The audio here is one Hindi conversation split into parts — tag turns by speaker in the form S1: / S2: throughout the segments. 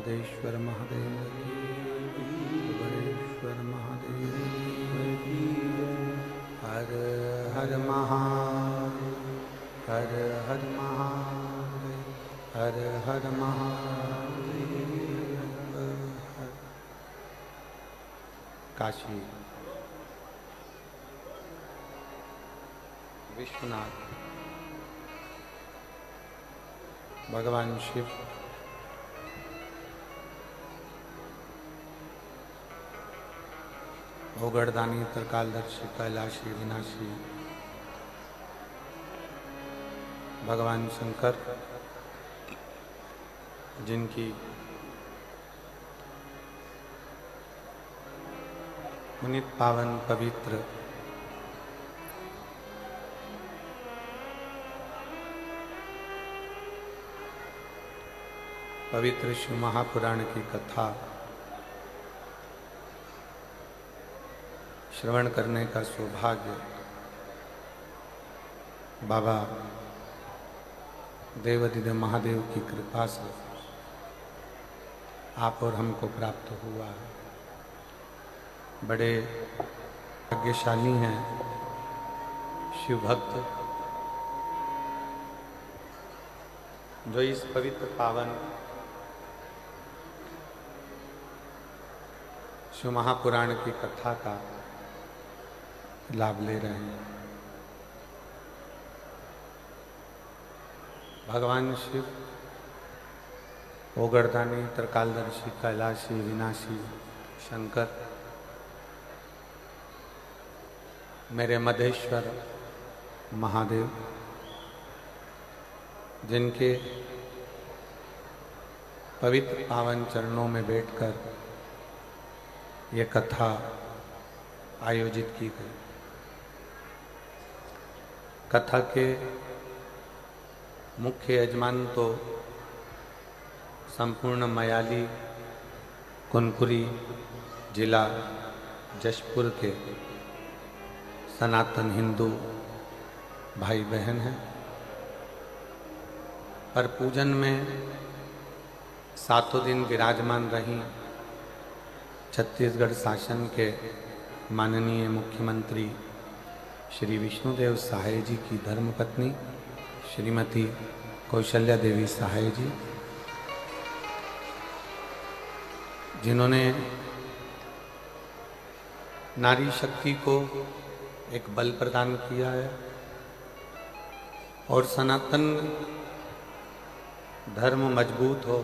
S1: बृहदेश्वर महादेव की, बृहदेश्वर महादेव की। हर हर महादेव, हर हर महादेव, हर हर महादेव। काशी विश्वनाथ भगवान शिव भोगड़दानी त्रिकालदर्शी कैलाशी विनाशी भगवान शंकर, जिनकी पुनीत पावन पवित्र पवित्र शिव महापुराण की कथा श्रवण करने का सौभाग्य बाबा देवाधिदेव महादेव की कृपा से आप और हमको प्राप्त हुआ है। बड़े भाग्यशाली हैं शिव भक्त जो इस पवित्र पावन शिव महापुराण की कथा का लाभ ले रहे हैं। भगवान शिव भोगड़दानी त्रिकालदर्शी कैलाशी विनाशी शंकर मेरे मधेश्वर महादेव, जिनके पवित्र पावन चरणों में बैठकर ये कथा आयोजित की गई। कथा के मुख्य यजमान तो संपूर्ण मयाली कुनकुरी जिला जशपुर के सनातन हिंदू भाई बहन हैं, पर पूजन में सातों दिन विराजमान रही छत्तीसगढ़ शासन के माननीय मुख्यमंत्री श्री विष्णुदेव सहाय जी की धर्मपत्नी श्रीमती कौशल्या देवी सहाय जी, जिन्होंने नारी शक्ति को एक बल प्रदान किया है और सनातन धर्म मजबूत हो,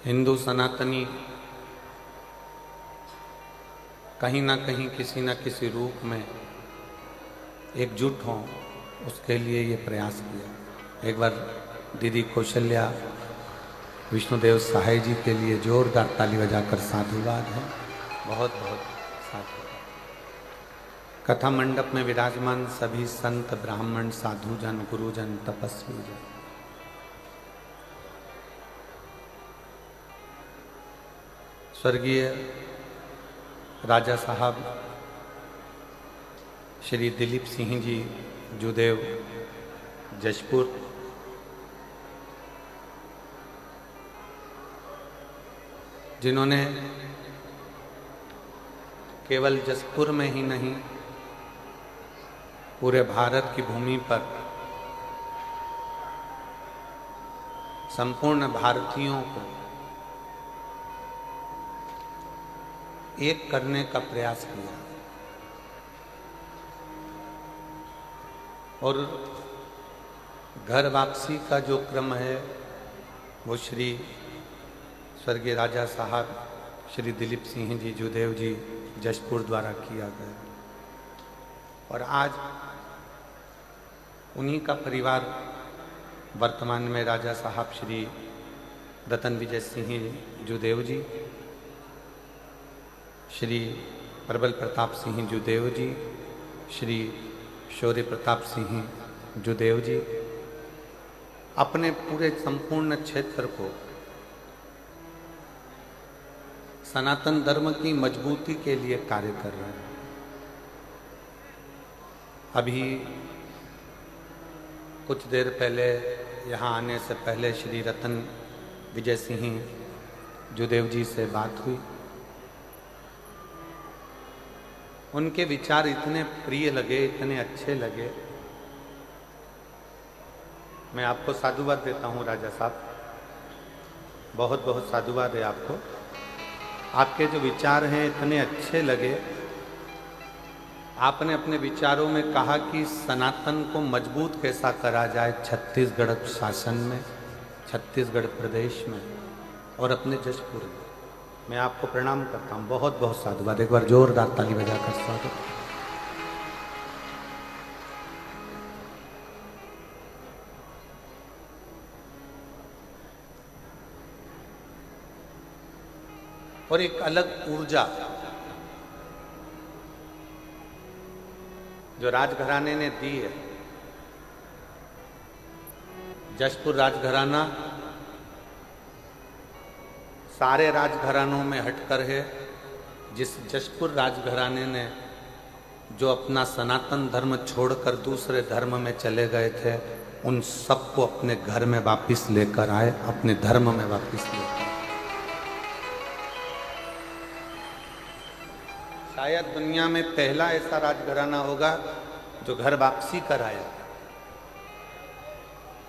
S1: हिंदू सनातनी कहीं ना कहीं किसी न किसी रूप में एकजुट हों, उसके लिए ये प्रयास किया। एक बार दीदी कौशल्या विष्णुदेव सहाय जी के लिए जोरदार ताली बजाकर साधुवाद है। बहुत बहुत साधुवाद। कथा मंडप में विराजमान सभी संत ब्राह्मण साधुजन गुरुजन तपस्वी जन, स्वर्गीय राजा साहब श्री दिलीप सिंह जी जुदेव जशपुर, जिन्होंने केवल जशपुर में ही नहीं पूरे भारत की भूमि पर संपूर्ण भारतीयों को एक करने का प्रयास किया और घर वापसी का जो क्रम है वो श्री स्वर्गीय राजा साहब श्री दिलीप सिंह जी जुदेव जी जशपुर द्वारा किया गया। और आज उन्हीं का परिवार वर्तमान में राजा साहब श्री रतन विजय सिंह जुदेव जी, श्री प्रबल प्रताप सिंह जुदेव जी, श्री शौर्य प्रताप सिंह जुदेव जी अपने पूरे संपूर्ण क्षेत्र को सनातन धर्म की मजबूती के लिए कार्य कर रहे हैं। अभी कुछ देर पहले यहाँ आने से पहले श्री रतन विजय सिंह जुदेव जी से बात हुई। उनके विचार इतने प्रिय लगे, इतने अच्छे लगे। मैं आपको साधुवाद देता हूँ राजा साहब, बहुत बहुत साधुवाद है आपको। आपके जो विचार हैं इतने अच्छे लगे। आपने अपने विचारों में कहा कि सनातन को मजबूत कैसा करा जाए छत्तीसगढ़ शासन में, छत्तीसगढ़ प्रदेश में और अपने जशपुर में। मैं आपको प्रणाम करता हूँ, बहुत बहुत साधुवाद। एक बार जोरदार ताली बजाकर स्वागत। और एक अलग ऊर्जा जो राजघराने ने दी है। जशपुर राजघराना सारे राजघरानों में हटकर है। जिस जशपुर राजघराने ने जो अपना सनातन धर्म छोड़कर दूसरे धर्म में चले गए थे, उन सबको अपने घर में वापस लेकर आए, अपने धर्म में वापस लेकर। शायद दुनिया में पहला ऐसा राजघराना होगा जो घर वापसी कराया,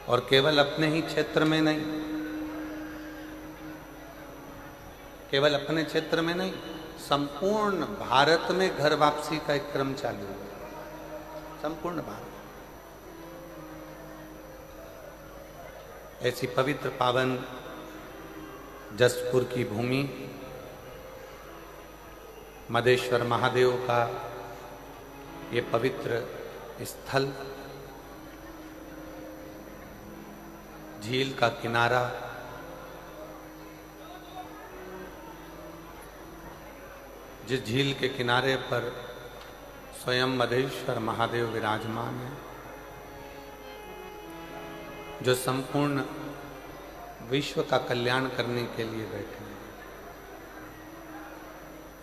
S1: और केवल अपने ही क्षेत्र में नहीं, केवल अपने क्षेत्र में नहीं, संपूर्ण भारत में घर वापसी का एक क्रम चालू है। संपूर्ण भारत। ऐसी पवित्र पावन जशपुर की भूमि, मदेश्वर महादेव का ये पवित्र स्थल, झील का किनारा, जिस झील के किनारे पर स्वयं मदेश्वर महादेव विराजमान है, जो संपूर्ण विश्व का कल्याण करने के लिए बैठे हैं।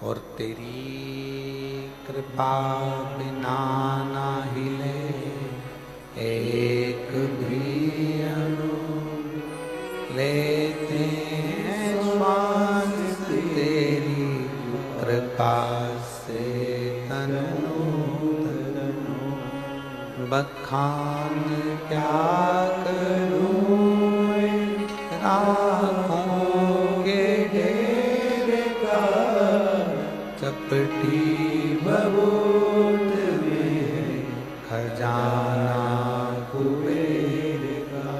S1: और तेरी कृपा बिना ना हिले एक भी अणु, लेते हैं श्वास तेरी कृपा से तनु तनु। बखान क्या करूं राहों के ढेर का, चपटी बबूत में खजाना कुबेर का।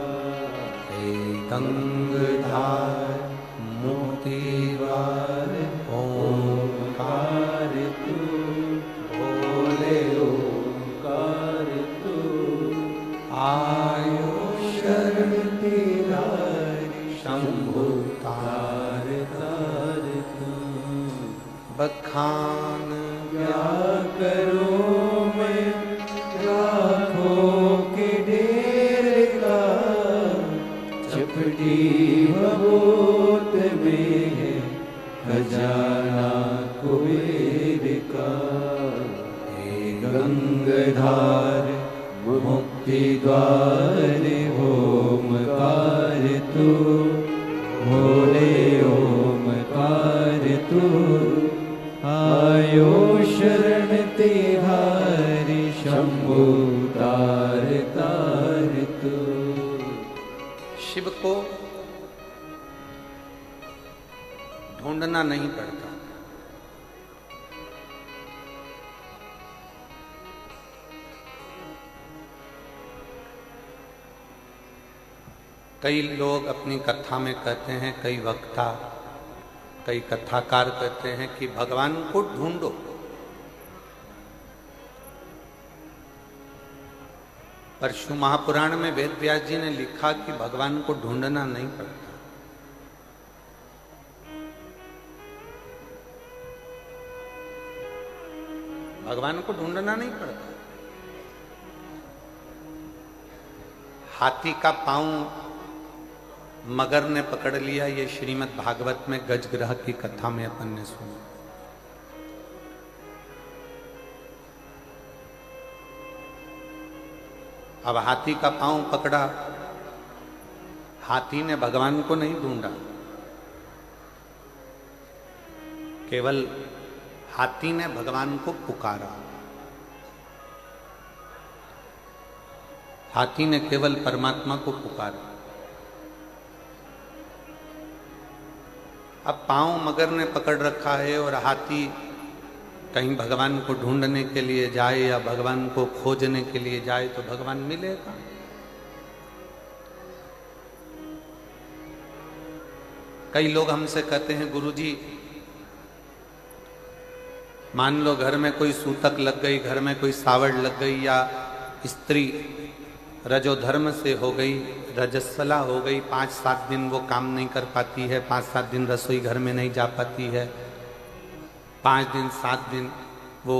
S1: गंगधार मुक्तिवार ओंकार तू, भोले ओंकार तू। आयो शरण तिहारी शंभु तार तार तू। बखान क्या करूं मैं लाखों के ढेर का, चपटी बबूत में है खजाना कुबेर का। हे गंगधार मुक्ति द्वार ओमकार तू, भोले ओमकार तू। आयो शरण तिहारी शंभु तार तार तू। शिव को ढूंढना नहीं पड़ता। कई लोग अपनी कथा में कहते हैं, कई वक्ता, कई कथाकार कहते हैं कि भगवान को ढूंढो। पर शिव महापुराण में वेद व्यास जी ने लिखा कि भगवान को ढूंढना नहीं पड़ता। भगवान को ढूंढना नहीं पड़ता। हाथी का पांव मगर ने पकड़ लिया, ये श्रीमद् भागवत में गजग्रह की कथा में अपन ने सुना। अब हाथी का पांव पकड़ा हाथी ने भगवान को नहीं ढूंढा, केवल हाथी ने भगवान को पुकारा। हाथी ने केवल परमात्मा को पुकारा। अब पांव मगर ने पकड़ रखा है और हाथी कहीं भगवान को ढूंढने के लिए जाए या भगवान को खोजने के लिए जाए तो भगवान मिलेगा? कई लोग हमसे कहते हैं, गुरुजी मान लो घर में कोई सूतक लग गई, घर में कोई सावड़ लग गई, या स्त्री रजोधर्म से हो गई, रजस्वला हो गई, 5-7 दिन वो काम नहीं कर पाती है, 5-7 दिन रसोई घर में नहीं जा पाती है, 5 दिन 7 दिन वो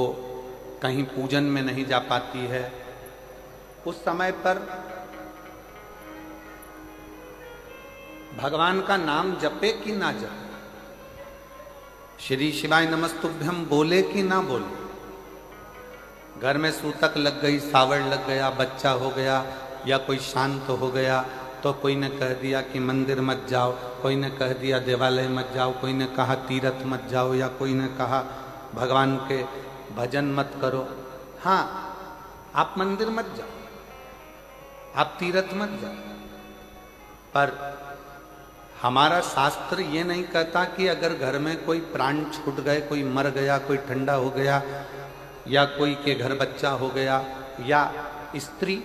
S1: कहीं पूजन में नहीं जा पाती है। उस समय पर भगवान का नाम जपे कि ना जपे, श्री शिवाय नमस्तुभ्यम बोले कि ना बोले? घर में सूतक लग गई, सावड़ लग गया, बच्चा हो गया या कोई शांत हो गया तो कोई ने कह दिया कि मंदिर मत जाओ, कोई ने कह दिया देवालय मत जाओ, कोई ने कहा तीर्थ मत जाओ, या कोई ने कहा भगवान के भजन मत करो। हाँ, आप मंदिर मत जाओ, आप तीर्थ मत जाओ, पर हमारा शास्त्र ये नहीं कहता कि अगर घर में कोई प्राण छूट गए, कोई मर गया, कोई ठंडा हो गया, या कोई के घर बच्चा हो गया, या स्त्री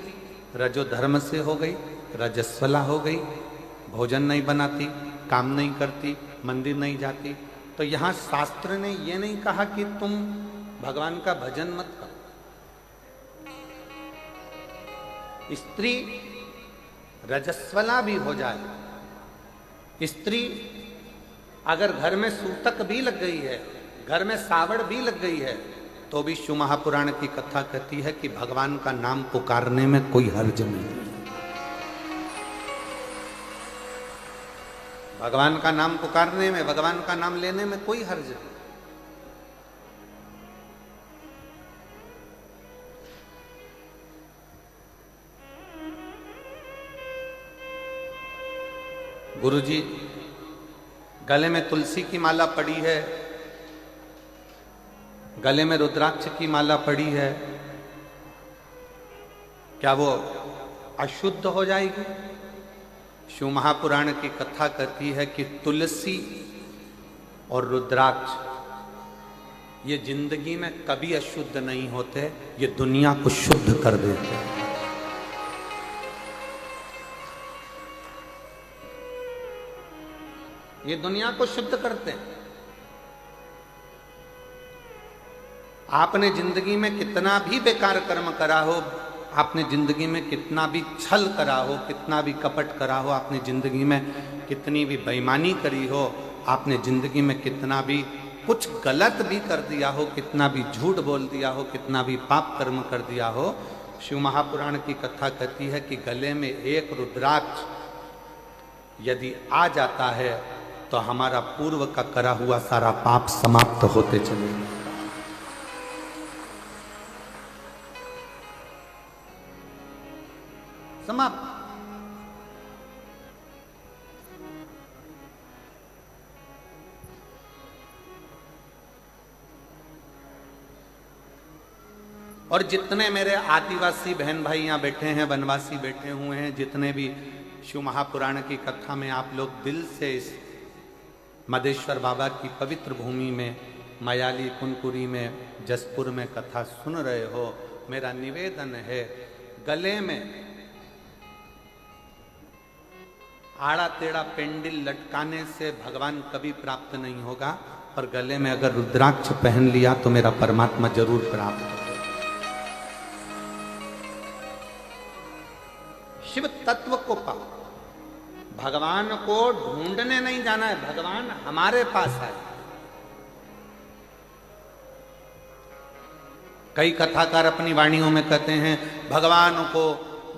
S1: रजोधर्म से हो गई, रजस्वला हो गई, भोजन नहीं बनाती, काम नहीं करती, मंदिर नहीं जाती, तो यहाँ शास्त्र ने ये नहीं कहा कि तुम भगवान का भजन मत करो। स्त्री रजस्वला भी हो जाए, स्त्री अगर घर में सूतक भी लग गई है, घर में सावड़ भी लग गई है, तो भी शिव महापुराण की कथा कहती है कि भगवान का नाम पुकारने में कोई हर्ज नहीं। भगवान का नाम पुकारने में, भगवान का नाम लेने में कोई हर्ज नहीं। गुरुजी गले में तुलसी की माला पड़ी है, गले में रुद्राक्ष की माला पड़ी है, क्या वो अशुद्ध हो जाएगी? शिव महापुराण की कथा कहती है कि तुलसी और रुद्राक्ष ये जिंदगी में कभी अशुद्ध नहीं होते, ये दुनिया को शुद्ध कर देते हैं। ये दुनिया को शुद्ध करते हैं। आपने जिंदगी में कितना भी बेकार कर्म करा हो, आपने जिंदगी में कितना भी छल करा हो, कितना भी कपट करा हो, आपने जिंदगी में कितनी भी बेईमानी करी हो, आपने जिंदगी में कितना भी कुछ गलत भी कर दिया हो, कितना भी झूठ बोल दिया हो, कितना भी पाप कर्म कर दिया हो, शिव महापुराण की कथा कहती है कि गले में एक रुद्राक्ष यदि आ जाता है तो हमारा पूर्व का करा हुआ सारा पाप समाप्त होते चलेगा। समाप्त। और जितने मेरे आदिवासी बहन भाई यहाँ बैठे हैं, वनवासी बैठे हुए हैं, जितने भी शिव महापुराण की कथा में आप लोग दिल से इस मदेश्वर बाबा की पवित्र भूमि में, मयाली कुनकुरी में, जसपुर में कथा सुन रहे हो, मेरा निवेदन है, गले में आड़ा टेढ़ा पेंडिल लटकाने से भगवान कभी प्राप्त नहीं होगा, पर गले में अगर रुद्राक्ष पहन लिया तो मेरा परमात्मा जरूर प्राप्त होगा। शिव तत्व को पाओ, भगवान को ढूंढने नहीं जाना है, भगवान हमारे पास है। कई कथाकार अपनी वाणियों में कहते हैं भगवान को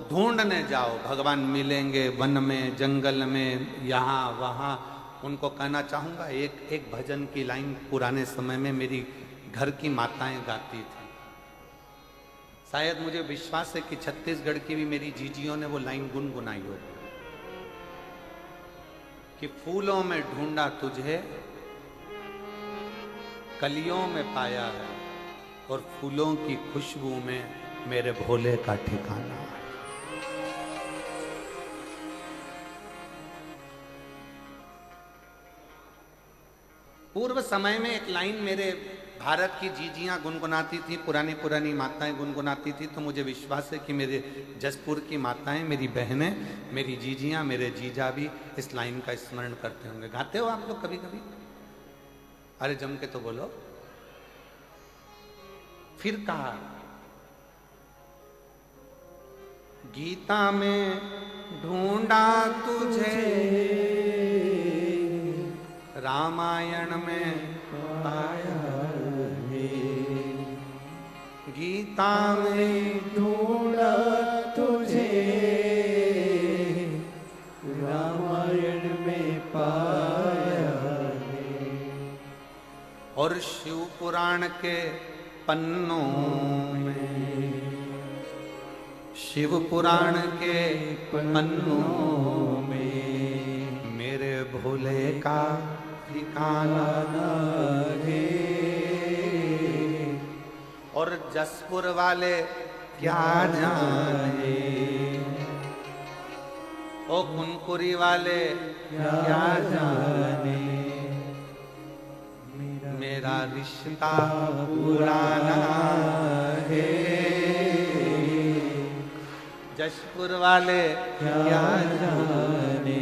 S1: ढूंढने जाओ, भगवान मिलेंगे वन में, जंगल में, यहाँ वहाँ। उनको कहना चाहूंगा, एक भजन की लाइन पुराने समय में मेरी घर की माताएं गाती थी। शायद मुझे विश्वास है कि छत्तीसगढ़ की भी मेरी जीजियों ने वो लाइन गुनगुनाई हो। कि फूलों में ढूंढा तुझे, कलियों में पाया है, और फूलों की खुशबू में मेरे भोले का ठिकाना है। पूर्व समय में एक लाइन मेरे भारत की जीजियां गुनगुनाती थी, पुरानी पुरानी माताएं गुनगुनाती थी, तो मुझे विश्वास है कि मेरे जसपुर की माताएं, मेरी बहनें, मेरी जीजियां, मेरे जीजा भी इस लाइन का स्मरण करते होंगे। गाते हो आप लोग कभी कभी? अरे जम के तो बोलो। फिर कहा, गीता में ढूंढा तुझे, रामायण में पाया है, गीता में
S2: ढूंढा तुझे, रामायण में पाया है,
S1: और शिव पुराण के पन्नों में, शिव पुराण के पन्नों में मेरे भोले का ठिकाना है। और जसपुर वाले क्या जाने, ओ कुनकुरी वाले क्या जाने, मेरा रिश्ता पुराना है। जसपुर वाले क्या जाने,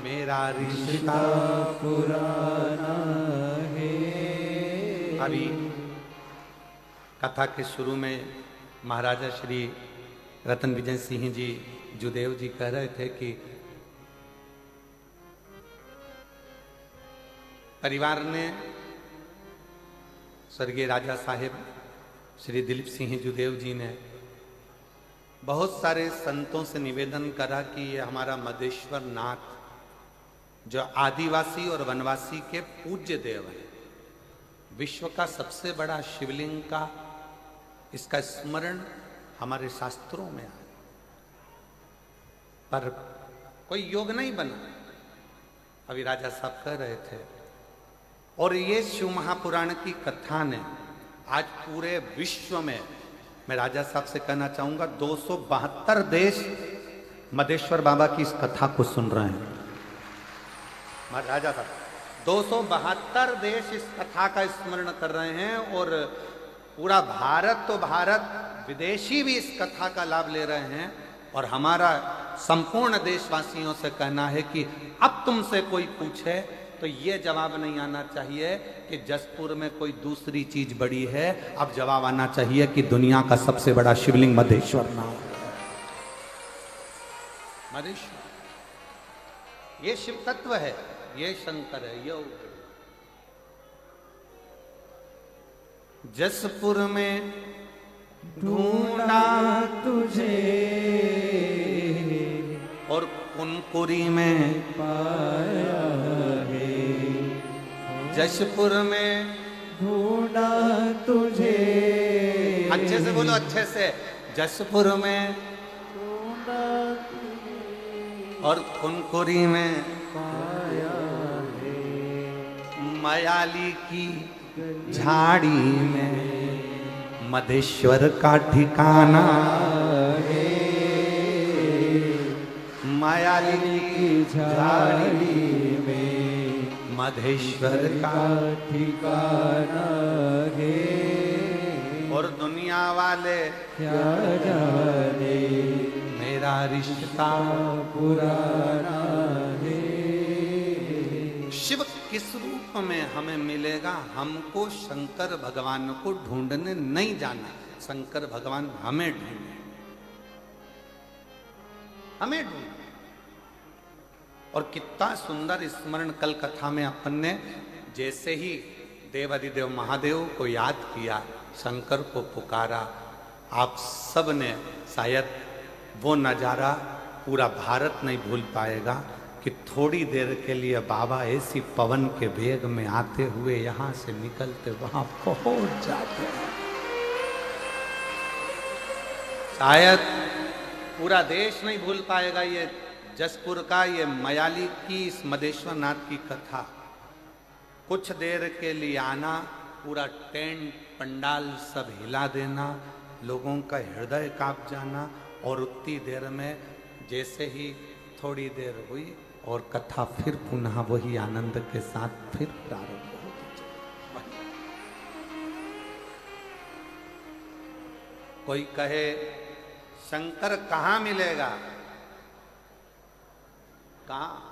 S1: मेरा रिश्ता
S2: पुराना है।
S1: अभी कथा के शुरू में महाराजा श्री रतन विजय सिंह जी जुदेव जी कह रहे थे कि परिवार ने स्वर्गीय राजा साहेब श्री दिलीप सिंह जुदेव जी ने बहुत सारे संतों से निवेदन करा कि ये हमारा मदेश्वर नाथ, जो आदिवासी और वनवासी के पूज्य देव है, विश्व का सबसे बड़ा शिवलिंग का इसका स्मरण हमारे शास्त्रों में है, पर कोई योग नहीं बना। अभी राजा साहब कह रहे थे, और ये शिव महापुराण की कथा ने आज पूरे विश्व में, मैं राजा साहब से कहना चाहूंगा, 272 देश मदेश्वर बाबा की इस कथा को सुन रहे हैं। राजा साहब 272 देश इस कथा का स्मरण कर रहे हैं, और पूरा भारत तो भारत, विदेशी भी इस कथा का लाभ ले रहे हैं। और हमारा संपूर्ण देशवासियों से कहना है कि अब तुमसे कोई पूछे तो ये जवाब नहीं आना चाहिए कि जसपुर में कोई दूसरी चीज बड़ी है। अब जवाब आना चाहिए कि दुनिया का सबसे बड़ा शिवलिंग मदेश्वर नाथ है। मदेश्वर, ये शिव तत्व है, ये शंकर है, ये जसपुर में
S2: ढूंढा तुझे,
S1: और कुनकुरी में
S2: पाया है,
S1: जसपुर में
S2: ढूंढा तुझे,
S1: अच्छे से बोलो, अच्छे से, जसपुर में
S2: ढूंढा तुझे,
S1: और कुनकुरी में
S2: पाया है,
S1: मयाली की झाड़ी में मदेश्वर का ठिकाना है। मयाली की झाड़ी में मधेश्वर का
S2: ठिकाना है।
S1: और दुनिया वाले
S2: क्या जाने,
S1: मेरा रिश्ता
S2: पुराना है।
S1: शिव किस रूप में हमें मिलेगा? हमको शंकर भगवान को ढूंढने नहीं जाना, शंकर भगवान हमें ढूंढे, हमें ढूंढे। और कितना सुंदर स्मरण कल कथा में अपन ने, जैसे ही देवादिदेव महादेव को याद किया, शंकर को पुकारा, आप सब ने शायद वो नज़ारा पूरा भारत नहीं भूल पाएगा कि थोड़ी देर के लिए बाबा ऐसी पवन के वेग में आते हुए यहाँ से निकलते वहां पहुंच जाते हैं। शायद पूरा देश नहीं भूल पाएगा ये जसपुर का ये मयाली की इस मदेश्वर नाथ की कथा, कुछ देर के लिए आना, पूरा टेंट पंडाल सब हिला देना, लोगों का हृदय कांप जाना, और उतनी देर में जैसे ही थोड़ी देर हुई और कथा फिर पुनः वही आनंद के साथ फिर प्रारंभ होती चली। कोई कहे शंकर कहाँ मिलेगा, कहाँ?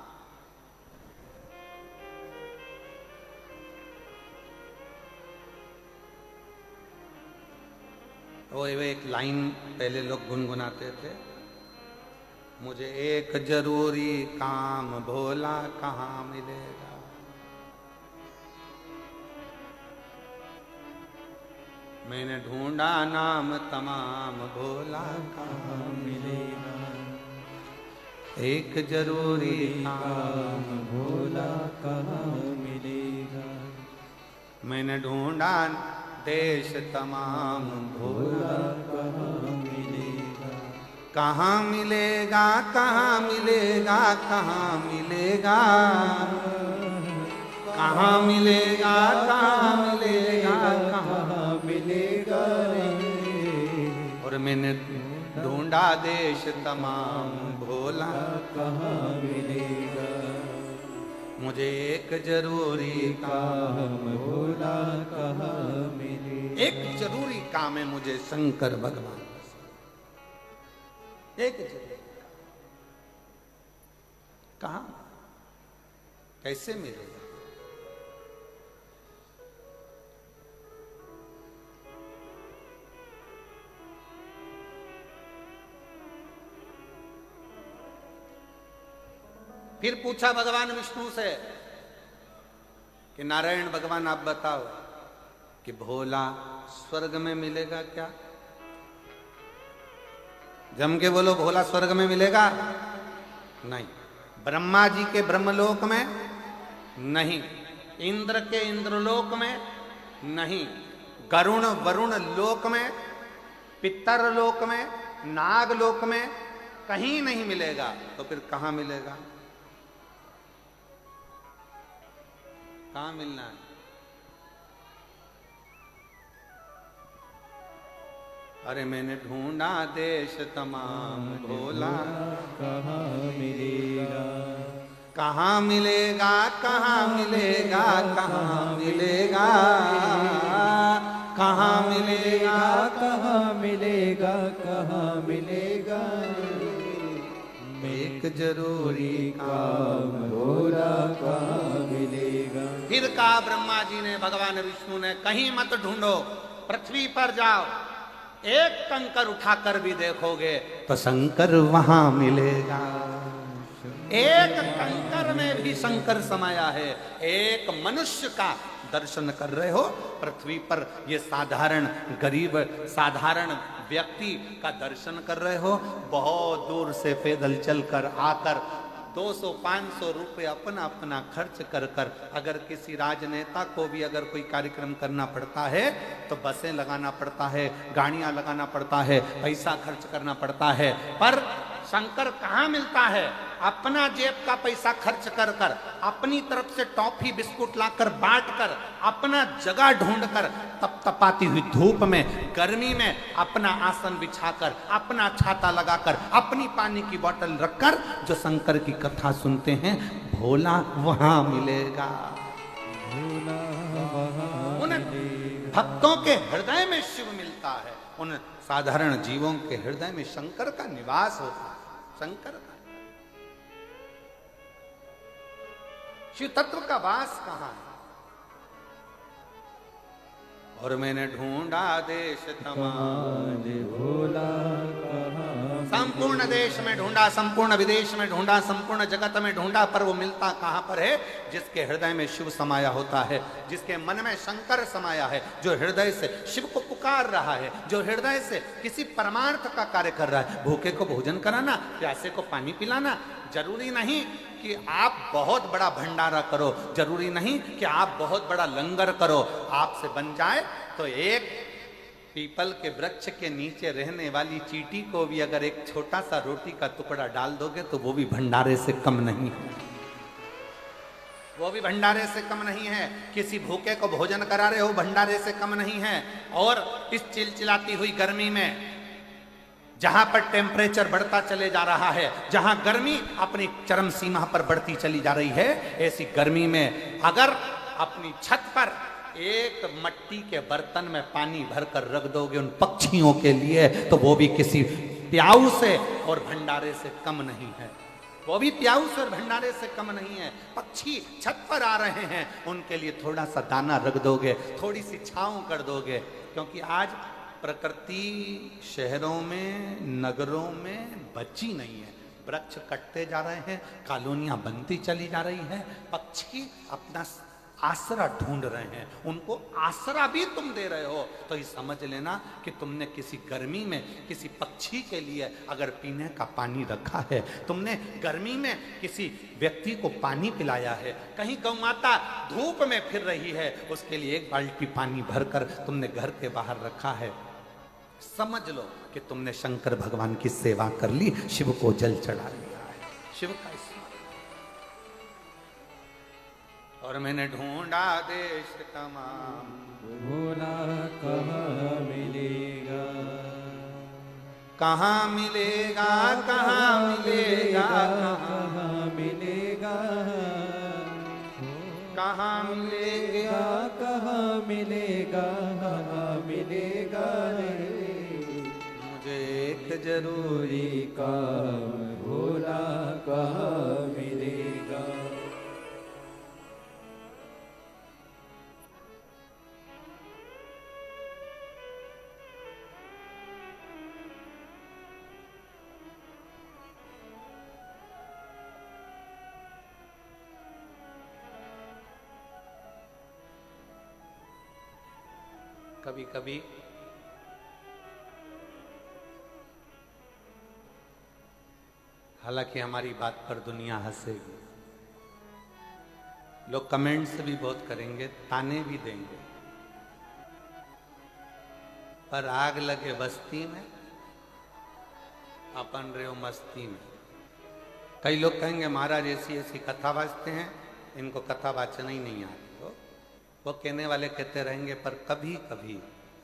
S1: वो एक लाइन पहले लोग गुनगुनाते थे, मुझे एक जरूरी काम भोला कहाँ मिलेगा। मैंने ढूंढा नाम तमाम भोला कहाँ मिलेगा। एक जरूरी काम
S2: भोला कहाँ मिलेगा।
S1: मैंने ढूंढा देश तमाम भोला
S2: कहाँ मिलेगा।
S1: कहाँ मिलेगा, कहाँ मिलेगा, कहाँ मिलेगा, कहाँ मिलेगा, कहाँ मिलेगा, कहाँ
S2: मिलेगा रे।
S1: और मैंने ढूंढा देश तमाम भोला
S2: कहाँ मिलेगा।
S1: मुझे एक जरूरी
S2: काम भोला कहाँ मिलेगा।
S1: एक जरूरी काम है मुझे शंकर भगवान, एक जरूरी कहाँ, कैसे मिलेगा? फिर पूछा भगवान विष्णु से कि नारायण भगवान आप बताओ कि भोला स्वर्ग में मिलेगा क्या? जम के बोलो, भोला स्वर्ग में मिलेगा? नहीं। ब्रह्मा जी के ब्रह्मलोक में नहीं, इंद्र के इंद्रलोक में नहीं, गरुण वरुण लोक में, पितर लोक में, नाग लोक में कहीं नहीं मिलेगा। तो फिर कहां मिलेगा? कहां मिलना है? अरे मैंने ढूंढा देश तमाम भोला
S2: कहाँ मिलेगा।
S1: कहाँ मिलेगा, कहाँ मिलेगा, कहाँ मिलेगा, कहाँ मिलेगा,
S2: कहाँ मिलेगा। कहाँ मिलेगा।
S1: एक जरूरी
S2: काम भोला कहाँ मिलेगा।
S1: फिर कहा ब्रह्मा जी ने, भगवान विष्णु ने, कहीं मत ढूंढो, पृथ्वी पर जाओ, एक कंकर उठाकर भी देखोगे तो शंकर वहां मिलेगा। एक कंकर में भी शंकर समाया है। एक मनुष्य का दर्शन कर रहे हो पृथ्वी पर, ये साधारण गरीब साधारण व्यक्ति का दर्शन कर रहे हो, बहुत दूर से पैदल चलकर आकर 200-500 रुपये अपना अपना खर्च कर कर, अगर किसी राजनेता को भी अगर कोई कार्यक्रम करना पड़ता है तो बसें लगाना पड़ता है, गाड़ियां लगाना पड़ता है, पैसा खर्च करना पड़ता है। पर शंकर कहाँ मिलता है? अपना जेब का पैसा खर्च कर कर, अपनी तरफ से टॉफी बिस्कुट लाकर बांट कर, अपना जगह ढूंढ कर, तपतपाती हुई धूप में, गर्मी में अपना आसन बिछाकर, अपना छाता लगाकर, अपनी पानी की बोतल रखकर जो शंकर की कथा सुनते हैं, भोला वहां मिलेगा।
S2: भोला वहाँ
S1: उन भक्तों के हृदय में शिव मिलता है, उन साधारण जीवों के हृदय में शंकर का निवास होता है। शंकर का शिव तत्व का वास कहां है? और मैंने ढूंढा देश तमाम
S2: भोला कहाँ
S1: संपूर्ण देश में ढूंढा, संपूर्ण विदेश में ढूंढा, संपूर्ण जगत में ढूंढा, पर वो मिलता कहां पर है? जिसके हृदय में शिव समाया होता है, जिसके मन में शंकर समाया है, जो हृदय से शिव को पुकार रहा है, जो हृदय से किसी परमार्थ का कार्य कर रहा है। भूखे को भोजन कराना, प्यासे को पानी पिलाना। जरूरी नहीं कि आप बहुत बड़ा भंडारा करो, जरूरी नहीं कि आप बहुत बड़ा लंगर करो। आपसे बन जाए तो एक पीपल के वृक्ष के नीचे रहने वाली चींटी को भी अगर एक छोटा सा रोटी का टुकड़ा डाल दोगे तो वो भी भंडारे से कम नहीं है, वो भी भंडारे से कम नहीं है। किसी भूखे को भोजन करा रहे हो, भंडारे से कम नहीं है। और इस चिलचिलाती हुई गर्मी में जहां पर टेम्परेचर बढ़ता चले जा रहा है, जहां गर्मी अपनी चरम सीमा पर बढ़ती चली जा रही है, ऐसी गर्मी में अगर अपनी छत पर एक मट्टी के बर्तन में पानी भरकर रख दोगे उन पक्षियों के लिए, तो वो भी किसी प्याऊ से और भंडारे से कम नहीं है, वो भी प्याऊ से और भंडारे से कम नहीं है। पक्षी छत पर आ रहे हैं, उनके लिए थोड़ा सा दाना रख दोगे, थोड़ी सी छांव कर दोगे, क्योंकि आज प्रकृति शहरों में, नगरों में बची नहीं है। वृक्ष कटते जा रहे हैं, कॉलोनियां बनती चली जा रही हैं, पक्षी अपना आसरा ढूंढ रहे हैं, उनको आसरा भी तुम दे रहे हो। तो ये समझ लेना कि तुमने किसी गर्मी में किसी पक्षी के लिए अगर पीने का पानी रखा है, तुमने गर्मी में किसी व्यक्ति को पानी पिलाया है, कहीं गौ माता धूप में फिर रही है, उसके लिए एक बाल्टी पानी भरकर तुमने घर के बाहर रखा है, समझ लो कि तुमने शंकर भगवान की सेवा कर ली, शिव को जल चढ़ा लिया है, शिव का स्मरण। और मैंने ढूंढा देश तमाम,
S2: भोला कहाँ मिलेगा,
S1: कहाँ मिलेगा, कहाँ मिलेगा,
S2: कहाँ मिलेगा,
S1: कहाँ मिलेगा,
S2: कहाँ मिलेगा, कहाँ मिलेगा रे,
S1: मुझे एक जरूरी
S2: पूरी काम भोला कहाँ मिलेगा।
S1: कभी कभी हालांकि हमारी बात पर दुनिया हंसेगी, लोग कमेंट्स भी बहुत करेंगे, ताने भी देंगे, पर आग लगे बस्ती में अपन रहे हो मस्ती में। कई लोग कहेंगे महाराज ऐसी ऐसी कथा वाचते हैं, इनको कथा वाचना ही नहीं आती हो। वो कहने वाले कहते रहेंगे, पर कभी कभी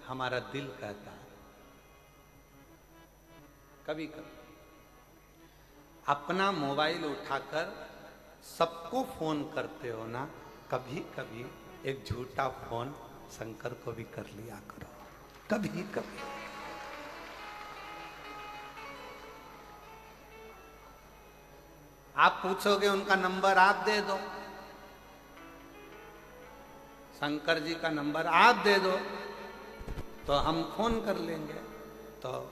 S1: हमारा दिल कहता है, कभी कभी अपना मोबाइल उठाकर सबको फोन करते हो ना, कभी कभी एक झूठा फोन शंकर को भी कर लिया करो, कभी कभी। आप पूछोगे उनका नंबर आप दे दो, शंकर जी का नंबर आप दे दो तो हम फोन कर लेंगे। तो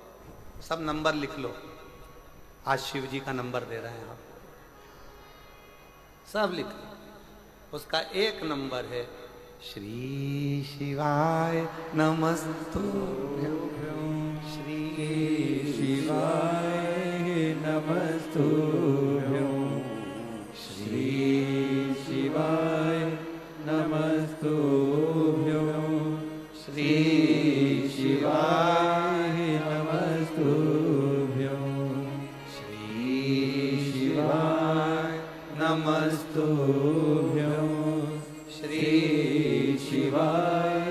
S1: सब नंबर लिख लो, आज शिव जी का नंबर दे रहे हैं हम, सब लिख लो। उसका एक नंबर है श्री शिवाय नमस्तुभ्यं, श्री
S2: शिवाय नमस्तुभ्यं, श्री शिवाय नमस्तुभ्यं, श्री शिवाय नमस्तुभ्यं, श्री शिवाय नमस्तुभ्यं, श्री शिवाय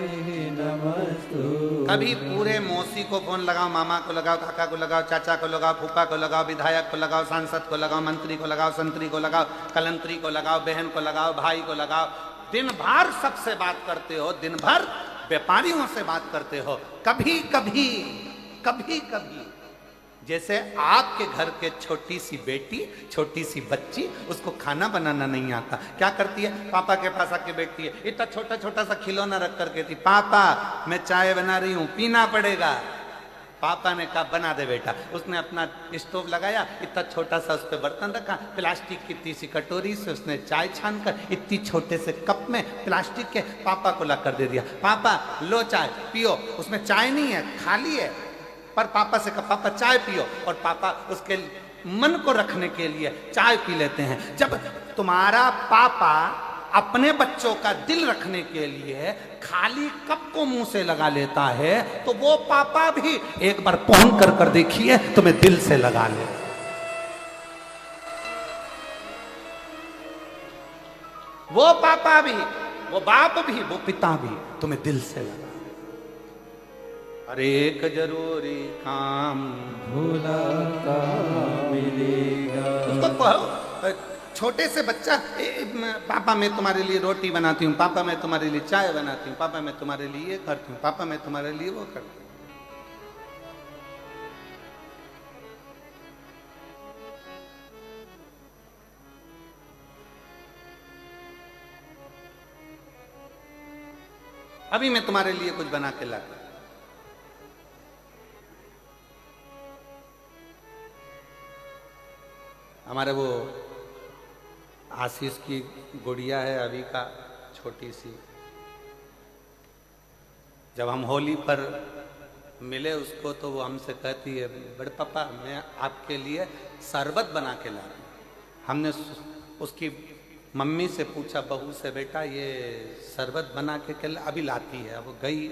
S2: नमस्तुभ्यं।
S1: कभी पूरे मौसी को फोन लगाओ, मामा को लगाओ, काका को लगाओ, चाचा को लगाओ, फूफा को लगाओ, विधायक को लगाओ, सांसद को लगाओ, मंत्री को लगाओ, संतरी को लगाओ, कलंतरी को लगाओ, बहन को लगाओ, भाई को लगाओ, दिन भर सबसे बात करते हो, दिन भर व्यापारियों से बात करते हो। कभी कभी कभी कभी जैसे आपके घर के छोटी सी बेटी, छोटी सी बच्ची, उसको खाना बनाना नहीं आता, क्या करती है? पापा के पास आके बैठती है, इतना छोटा छोटा सा खिलौना रख कर कहती, पापा मैं चाय बना रही हूँ, पीना पड़ेगा। पापा ने कहा बना दे बेटा। उसने अपना स्टोव लगाया, इतना छोटा सा उस पर बर्तन रखा, प्लास्टिक की इतनी सी कटोरी से उसने चाय छान कर इतनी छोटे से कप में प्लास्टिक के पापा को ला कर दे दिया। पापा लो चाय पियो। उसमें चाय नहीं है, खाली है, पर पापा से कहा पापा चाय पियो, और पापा उसके मन को रखने के लिए चाय पी लेते हैं। जब तुम्हारा पापा अपने बच्चों का दिल रखने के लिए खाली कप को मुंह से लगा लेता है, तो वो पापा भी एक बार पहुंच कर देखिए, तुम्हें दिल से लगा ले। वो पापा भी, वो बाप भी, वो पिता भी तुम्हें दिल से लगा। अरे एक जरूरी काम
S2: भूला का मिलेगा।
S1: उसको कहो, छोटे से बच्चा, पापा मैं तुम्हारे लिए रोटी बनाती हूँ, पापा मैं तुम्हारे लिए चाय बनाती हूँ, पापा मैं तुम्हारे लिए ये करती हूँ, पापा मैं तुम्हारे लिए वो करती हूँ। अभी मैं तुम्हारे लिए कुछ बना के लाता। हमारे वो आशीष की गुड़िया है अभी का, छोटी सी, जब हम होली पर मिले उसको तो वो हमसे कहती है, बड़े पापा मैं आपके लिए शरबत बना के ला रही हूँ। हमने उसकी मम्मी से पूछा, बहू से, बेटा ये शरबत बना के अभी लाती है। अब गई,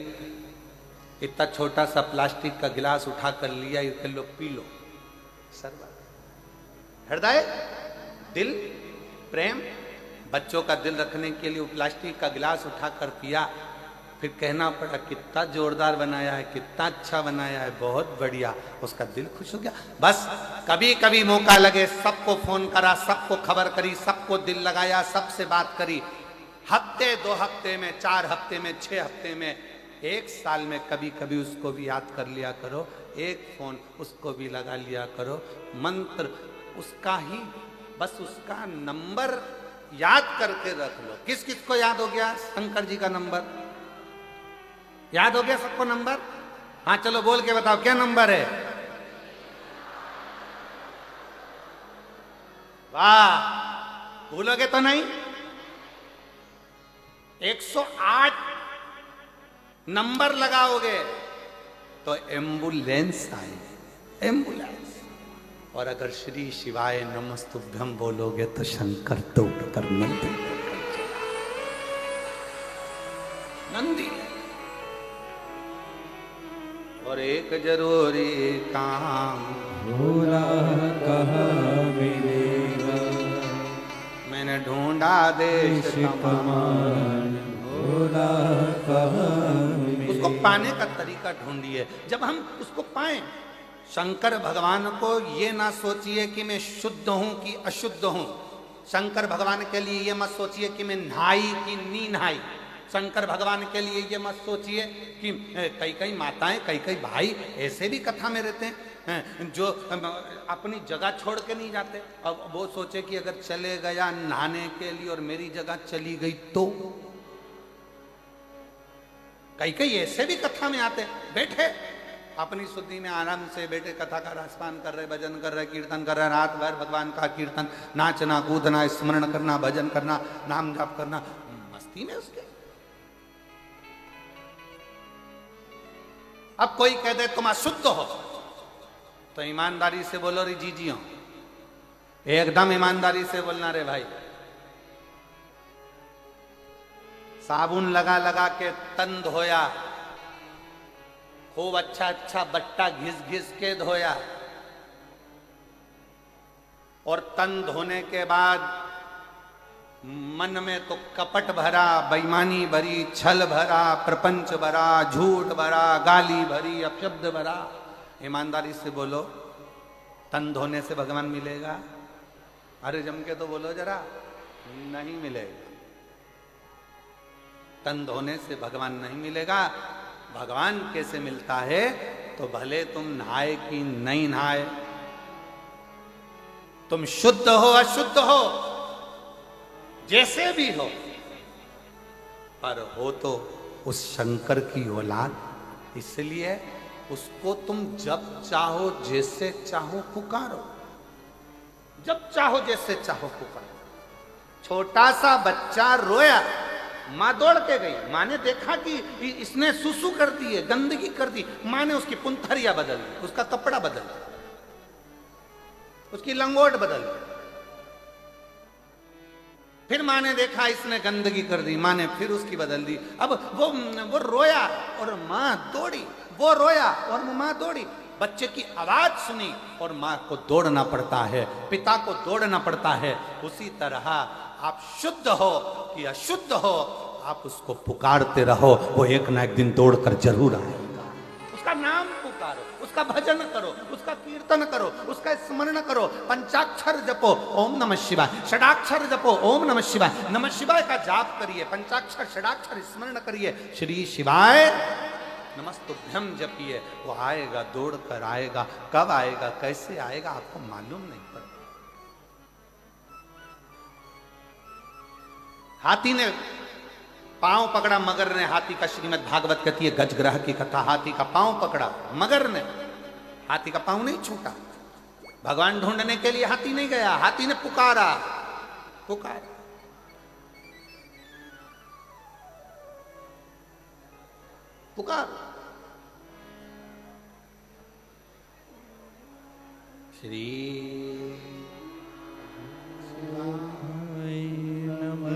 S1: इतना छोटा सा प्लास्टिक का गिलास उठा कर लिया, ये लो पी लो शरबत। हृदय, दिल, प्रेम, बच्चों का दिल रखने के लिए वो प्लास्टिक का गिलास उठाकर पिया। फिर कहना पड़ा कितना जोरदार बनाया है, कितना अच्छा बनाया है, बहुत बढ़िया। उसका दिल खुश हो गया। बस कभी कभी मौका लगे सबको फोन करा, सबको खबर करी, सबको दिल लगाया, सबसे बात करी। हफ्ते, 2 हफ्ते में, 4 हफ्ते में, 6 हफ्ते में, 1 साल में कभी कभी उसको भी याद कर लिया करो। एक फोन उसको भी लगा लिया करो। मंत्र उसका ही, बस उसका नंबर याद करके रख लो। किस किस को याद हो गया शंकर जी का नंबर? याद हो गया सबको नंबर? हाँ चलो बोल के बताओ क्या नंबर है? वाह, भूलोगे तो नहीं? 108 नंबर लगाओगे तो एम्बुलेंस आएगी, एम्बुलेंस। और अगर श्री शिवाय नमस्तुभ्यम बोलोगे तो शंकर दौड़ कर नंदी। और एक जरूरी काम
S2: भूला कहाँ मिलेगा,
S1: मैंने ढूंढा देश कमान,
S2: भूला कहाँ मिलेगा।
S1: उसको पाने का तरीका ढूंढिए। जब हम उसको पाएं, शंकर भगवान को ये ना सोचिए कि मैं शुद्ध हूं कि अशुद्ध हूं। शंकर भगवान के लिए ये मत सोचिए कि मैं नहाई कि नी नहाई। शंकर भगवान के लिए ये मत सोचिए कि कई कई माताएं, कई कई भाई ऐसे भी कथा में रहते हैं जो अपनी जगह छोड़ के नहीं जाते। अब वो सोचे कि अगर चले गया नहाने के लिए और मेरी जगह चली गई तो। कई कई ऐसे भी कथा में आते, बैठे अपनी शुद्धि में आराम से बैठे, कथा का रसपान कर रहे, भजन कर रहे, कीर्तन कर रहे, रात भर भगवान का कीर्तन, नाचना कूदना, स्मरण करना, भजन करना, नाम जाप करना, मस्ती में उसके। अब कोई कह दे तुम अशुद्ध हो तो ईमानदारी से बोलो रे जीजियो, एकदम ईमानदारी से बोलना रे भाई। साबुन लगा लगा के तन धोया, खूब अच्छा अच्छा बट्टा घिस घिस के धोया, और तन धोने के बाद मन में तो कपट भरा, बेईमानी भरी, छल भरा, प्रपंच भरा, झूठ भरा, गाली भरी, अपशब्द भरा। ईमानदारी से बोलो, तन धोने से भगवान मिलेगा? अरे जम के तो बोलो जरा, नहीं मिलेगा। तन धोने से भगवान नहीं मिलेगा। भगवान कैसे मिलता है? तो भले तुम नहाए कि नहीं नहाए, तुम शुद्ध हो अशुद्ध हो, जैसे भी हो, पर हो तो उस शंकर की औलाद। इसलिए उसको तुम जब चाहो जैसे चाहो पुकारो, जब चाहो जैसे चाहो पुकारो। छोटा सा बच्चा रोया, माँ दौड़ के गई, माँ ने देखा कि इसने सुसु कर दी है, गंदगी कर दी। माँ ने उसकी पुंथरिया बदल दी, उसका कपड़ा बदल दिया, उसकी लंगोट बदल दी। फिर माँ ने देखा इसने गंदगी कर दी, माँ ने फिर उसकी बदल दी। अब वो रोया और माँ दौड़ी, वो रोया और माँ दौड़ी। बच्चे की आवाज सुनी और माँ को दौड़ना पड़ता है, पिता को दौड़ना पड़ता है। उसी तरह आप शुद्ध हो कि अशुद्ध हो, आप उसको पुकारते रहो, वो एक ना एक दिन दौड़कर जरूर आएगा। उसका नाम पुकारो, उसका भजन करो, उसका कीर्तन करो, उसका स्मरण करो। पंचाक्षर जपो ओम नमः शिवाय, षडाक्षर जपो ओम नमः शिवाय, नमः शिवाय का जाप करिए, पंचाक्षर षडाक्षर स्मरण करिए, श्री शिवाय नमस्तुभ्यम जपिए। वो आएगा, दौड़ कर आएगा। कब आएगा, कैसे आएगा, आपको मालूम नहीं पड़ता। हाथी ने पांव पकड़ा, मगर ने, हाथी का श्रीमद् भागवत कहती है गजग्रह की कथा, हाथी का पांव पकड़ा मगर ने, हाथी का पांव नहीं छूटा। भगवान ढूंढने के लिए हाथी नहीं गया, हाथी ने पुकारा, पुकारा। पुकार श्री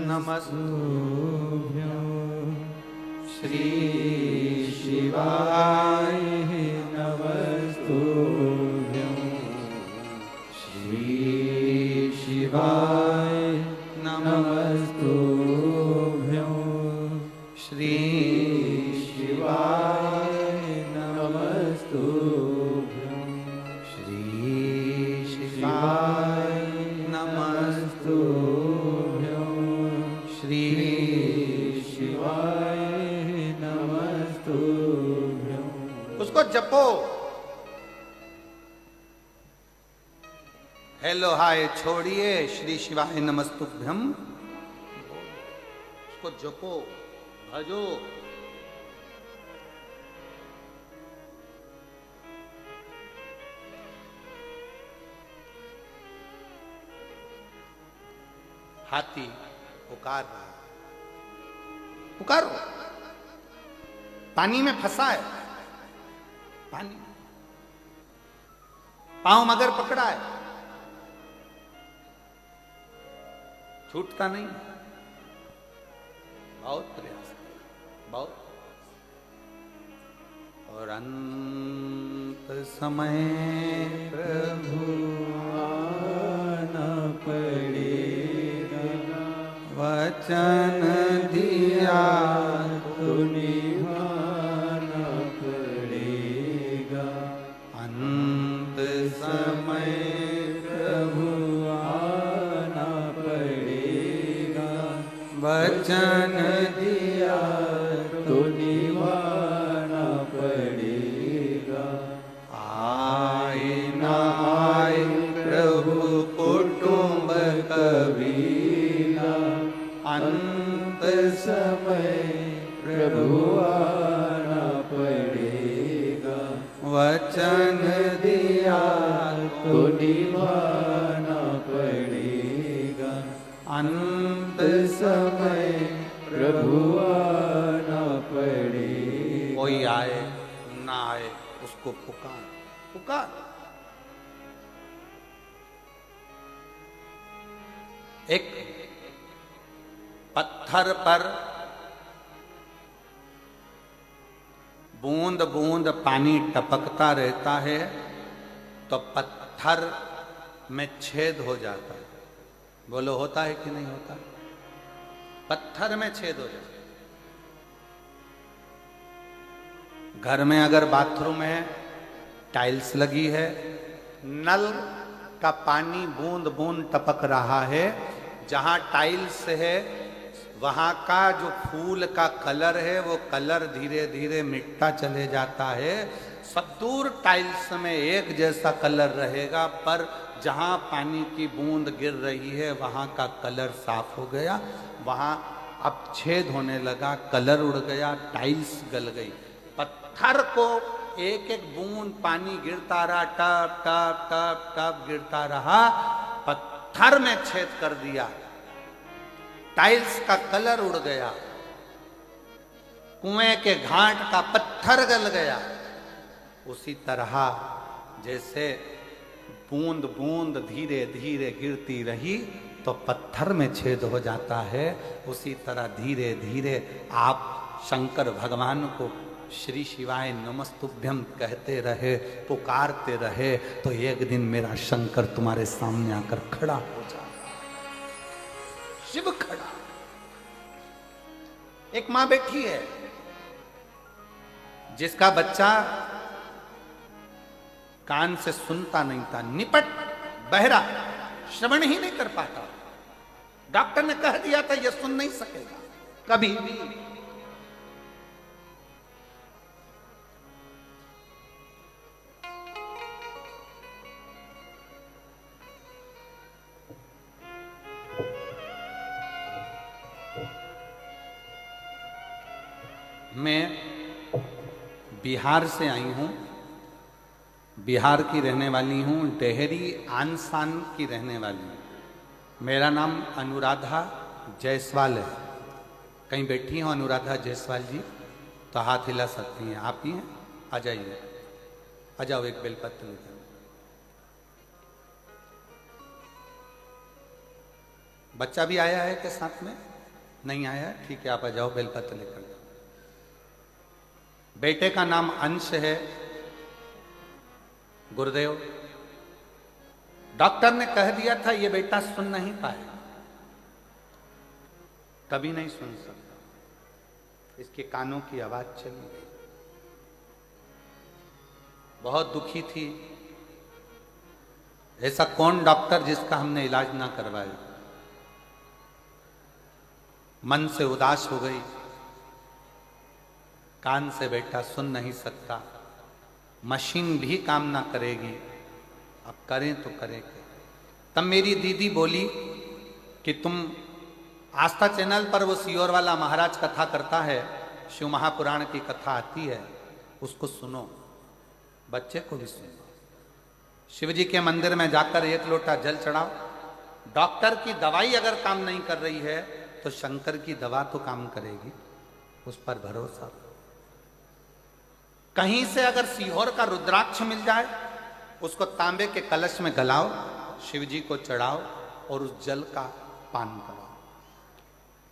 S1: नमस्तुभ्यं श्री शिवाय नमस्तुभ्यं श्री शिवाय नमस्तुभ्यं श्री शिवाय नमस्तुभ्यं श्री शिवाय नमस्तुभ्यं श्री शिवाय नमस्तुभ्यं। उसको जपो। हेलो हाय छोड़िए, श्री शिवाय नमस्तुभ्यं उसको जपो, भजो। हाथी पुकार रहा है, पुकारो। पानी में फंसा है, पानी, पांव मगर पकड़ा है, छूटता नहीं। बहुत प्रयास, बहुत। और अंत समय प्रभु आना पड़ेगा, वचन दिया तो निभाना पड़ेगा। अंत समय प्रभु आना पड़ेगा, वचन दिया तो निभाना पड़ेगा। आए ना आए प्रभु कुटुंब कबीला, अंत समय प्रभु आना पड़ेगा, वचन दिया तो निभाना पड़ेगा। अंत समय प्रभु आना पड़ेगा। कोई आए ना आए उसको पुकार, पुकार। एक पत्थर पर बूंद बूंद पानी टपकता रहता है तो पत्थर में छेद हो जाता है। बोलो होता है कि नहीं होता? पत्थर में छेद हो जाता है। घर में अगर बाथरूम है, टाइल्स लगी है, नल का पानी बूंद बूंद टपक रहा है, जहां टाइल्स है वहां का जो फूल का कलर है वो कलर धीरे धीरे मिटता चले जाता है। सदूर टाइल्स में एक जैसा कलर रहेगा, पर जहां पानी की बूंद गिर रही है वहां का कलर साफ हो गया, वहां अब छेद होने लगा, कलर उड़ गया, टाइल्स गल गई। पत्थर को एक एक बूंद पानी गिरता रहा, टप टप टप टप गिरता रहा, पत्थर में छेद कर दिया, टाइल्स का कलर उड़ गया, कुएं के घाट का पत्थर गल गया। उसी तरह जैसे बूंद बूंद धीरे धीरे गिरती रही, तो पत्थर में छेद हो जाता है, उसी तरह धीरे धीरे आप शंकर भगवान को श्री शिवाय नमस्तुभ्यम कहते रहे, पुकारते रहे, तो एक दिन मेरा शंकर तुम्हारे सामने आकर खड़ा हो जाता। शिव खड़ा। एक मां बैठी है जिसका बच्चा कान से सुनता नहीं था, निपट बहरा, श्रवण ही नहीं कर पाता। डॉक्टर ने कह दिया था यह सुन नहीं सकेगा कभी भी। मैं बिहार से आई हूं, बिहार की रहने वाली हूं, डेहरी आनसान की रहने वाली हूं। मेरा नाम अनुराधा जायसवाल है। कहीं बैठी हो अनुराधा जायसवाल जी? तो हाथ हिला सकती हैं। आप ही हैं? आ जाइए, आ जाओ, एक बेलपत्र लेकर। बच्चा भी आया है के साथ में? नहीं आया? ठीक है, आप आ जाओ, बेलपत्र लेकर। बेटे का नाम अंश है, गुरुदेव। डॉक्टर ने कह दिया था ये बेटा सुन नहीं पाएगा, कभी नहीं सुन सकता। इसके कानों की आवाज चली गई। बहुत दुखी थी। ऐसा कौन डॉक्टर जिसका हमने इलाज ना करवाया। मन से उदास हो गई। कान से बेटा सुन नहीं सकता, मशीन भी काम ना करेगी, अब करें तो करें क्या। तब मेरी दीदी बोली कि तुम आस्था चैनल पर वो सियोर वाला महाराज कथा करता है, शिव महापुराण की कथा आती है, उसको सुनो, बच्चे को भी सुनो। शिव जी के मंदिर में जाकर एक लोटा जल चढ़ाओ। डॉक्टर की दवाई अगर काम नहीं कर रही है तो शंकर की दवा तो काम करेगी, उस पर भरोसा। कहीं से अगर सीहोर का रुद्राक्ष मिल जाए, उसको तांबे के कलश में गलाओ, शिव जी को चढ़ाओ और उस जल का पान कराओ।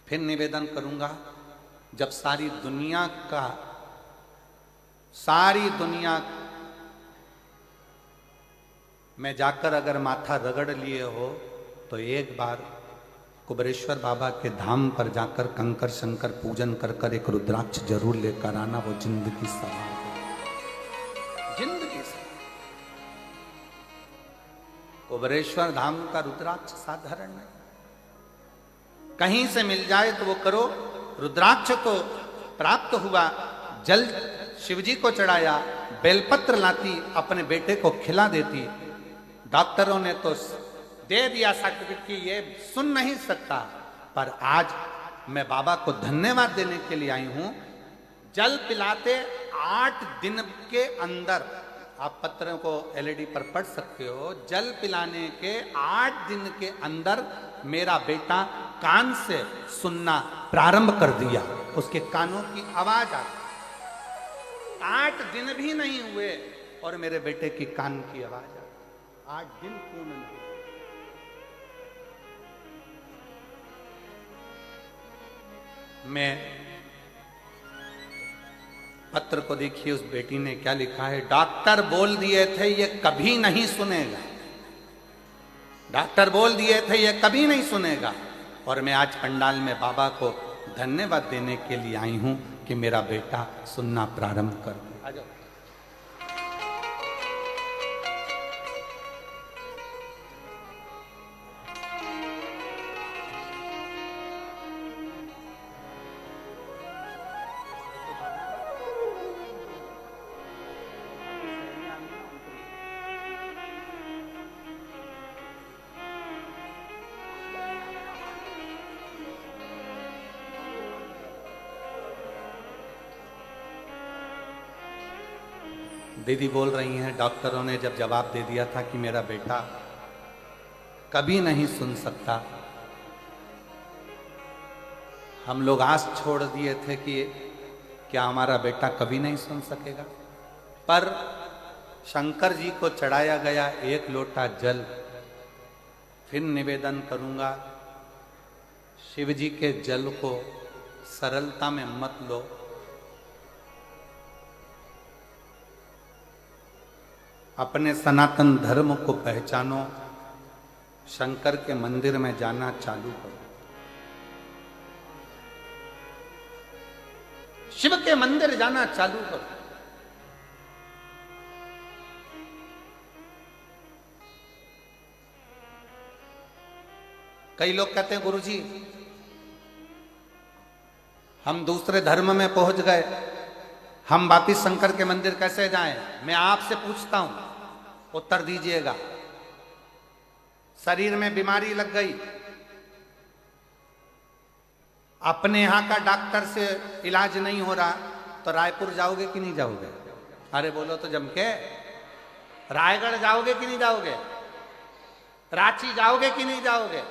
S1: फिर निवेदन करूंगा, जब सारी दुनिया में जाकर अगर माथा रगड़ लिए हो तो एक बार कुबरेश्वर बाबा के धाम पर जाकर कंकर शंकर पूजन कर कर एक रुद्राक्ष जरूर लेकर आना। वो जिंदगी सवार, जिंदगी से। कुबरेश्वर धाम का रुद्राक्ष साधारण नहीं, कहीं से मिल जाए तो वो करो। रुद्राक्ष को प्राप्त हुआ, जल शिवजी को चढ़ाया, बेलपत्र लाती, अपने बेटे को खिला देती। डॉक्टरों ने तो दे दिया सर्टिफिकेट कि ये सुन नहीं सकता, पर आज मैं बाबा को धन्यवाद देने के लिए आई हूं। जल पिलाते 8 दिन के अंदर, आप पत्रों को एलईडी पर पढ़ सकते हो, जल पिलाने के 8 दिन के अंदर मेरा बेटा कान से सुनना प्रारंभ कर दिया। उसके कानों की आवाज आ गई। 8 दिन भी नहीं हुए और मेरे बेटे की कान की आवाज आ गई। 8 दिन पूर्ण नहीं। मैं पत्र को देखिए, उस बेटी ने क्या लिखा है। डॉक्टर बोल दिए थे ये कभी नहीं सुनेगा, डॉक्टर बोल दिए थे ये कभी नहीं सुनेगा, और मैं आज पंडाल में बाबा को धन्यवाद देने के लिए आई हूं कि मेरा बेटा सुनना प्रारंभ कर दिया। आ जाओ। दीदी बोल रही हैं, डॉक्टरों ने जब जवाब दे दिया था कि मेरा बेटा कभी नहीं सुन सकता, हम लोग आस छोड़ दिए थे कि क्या हमारा बेटा कभी नहीं सुन सकेगा। पर शंकर जी को चढ़ाया गया 1 लोटा जल फिर निवेदन करूंगा, शिव जी के जल को सरलता में मत लो। अपने सनातन धर्म को पहचानो, शंकर के मंदिर में जाना चालू करो। शिव के मंदिर जाना चालू करो। कई लोग कहते हैं गुरुजी हम दूसरे धर्म में पहुंच गए, हम वापिस शंकर के मंदिर कैसे जाएं? मैं आपसे पूछता हूं, उत्तर दीजिएगा। शरीर में बीमारी लग गई, अपने यहां का डॉक्टर से इलाज नहीं हो रहा, तो रायपुर जाओगे कि नहीं जाओगे? अरे बोलो तो जम के। रायगढ़ जाओगे कि नहीं जाओगे? रांची जाओगे कि नहीं जाओगे?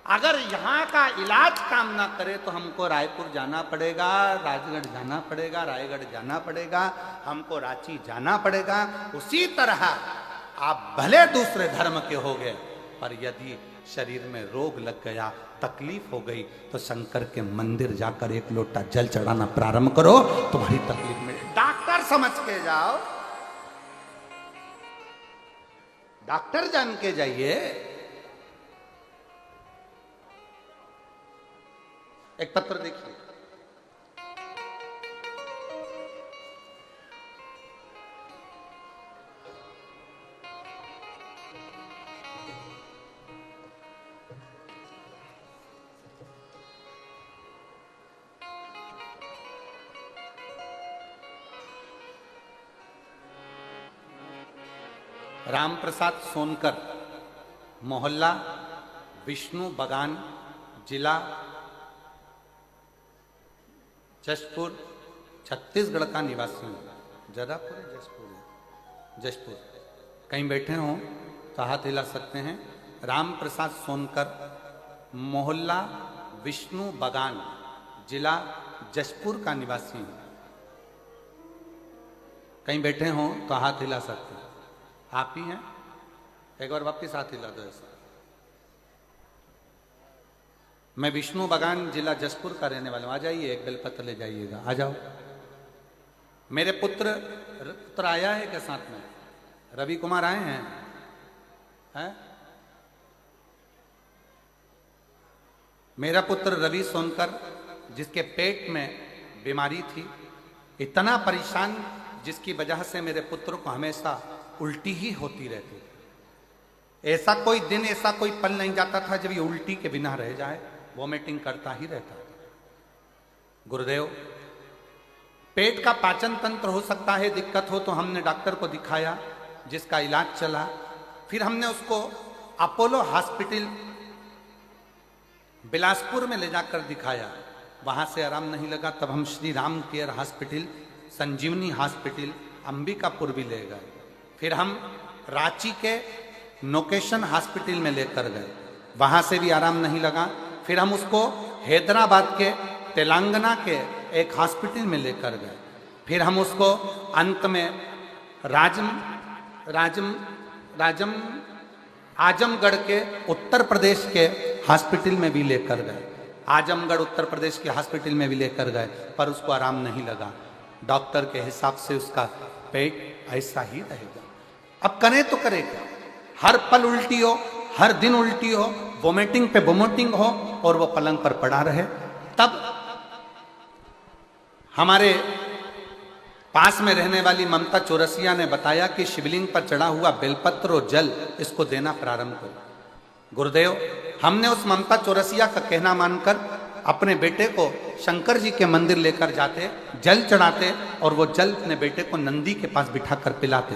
S1: अगर यहां का इलाज काम ना करे तो हमको रायपुर जाना पड़ेगा, राजगढ़ जाना पड़ेगा, रायगढ़ जाना पड़ेगा, हमको रांची जाना पड़ेगा। उसी तरह आप भले दूसरे धर्म के हो गए, पर यदि शरीर में रोग लग गया, तकलीफ हो गई, तो शंकर के मंदिर जाकर एक लोटा जल चढ़ाना प्रारंभ करो, तुम्हारी तकलीफ में डॉक्टर समझ के जाओ, डॉक्टर जान के जाइए। एक पत्र देखिए, राम प्रसाद सोनकर, मोहल्ला विष्णु बगान, जिला जशपुर, छत्तीसगढ़ का निवासी हूँ। जरापुर है, जशपुर है, जशपुर। कहीं बैठे हों तो हाथ हिला सकते हैं। राम प्रसाद सोनकर, मोहल्ला विष्णु बगान, जिला जशपुर का निवासी हूँ। कहीं बैठे हों तो हाथ हिला सकते हैं। आप ही हैं? एक बार वापिस हाथ हिला दो ऐसा। मैं विष्णु बगान, जिला जशपुर का रहने वाला हूं। आ जाइए, एक बेलपत्र ले जाइएगा, आ जाओ। मेरे पुत्र आया है क्या साथ में? रवि कुमार आए हैं? मेरा पुत्र रवि सोनकर, जिसके पेट में बीमारी थी, इतना परेशान, जिसकी वजह से मेरे पुत्र को हमेशा उल्टी ही होती रहती। ऐसा कोई दिन, ऐसा कोई पल नहीं जाता था जब ये उल्टी के बिना रह जाए, वॉमिटिंग करता ही रहता था। गुरुदेव, पेट का पाचन तंत्र हो सकता है दिक्कत हो, तो हमने डॉक्टर को दिखाया, जिसका इलाज चला। फिर हमने उसको अपोलो हॉस्पिटल बिलासपुर में ले जाकर दिखाया, वहां से आराम नहीं लगा। तब हम श्री राम केयर हॉस्पिटल, संजीवनी हॉस्पिटल, अंबिकापुर भी ले गए। फिर हम रांची के नोकेशन हॉस्पिटल में लेकर गए, वहां से भी आराम नहीं लगा। फिर हम उसको हैदराबाद के तेलंगाना के एक हॉस्पिटल में लेकर गए। फिर हम उसको अंत में आजमगढ़ के उत्तर प्रदेश के हॉस्पिटल में भी लेकर गए। आजमगढ़ उत्तर प्रदेश के हॉस्पिटल में भी लेकर गए, पर उसको आराम नहीं लगा। डॉक्टर के हिसाब से उसका पेट ऐसा ही रहेगा। अब करें तो करें क्या? हर पल उल्टी हो, हर दिन उल्टी हो, वोमिटिंग पे वोमिटिंग हो, और वो पलंग पर पड़ा रहे। तब हमारे पास में रहने वाली ममता चौरसिया ने बताया कि शिवलिंग पर चढ़ा हुआ बेलपत्र और जल, इसको देना प्रारंभ करो। गुरुदेव, हमने उस ममता चौरसिया का कहना मानकर अपने बेटे को शंकर जी के मंदिर लेकर जाते, जल चढ़ाते, और वो जल अपने बेटे को नंदी के पास बिठाकर पिलाते,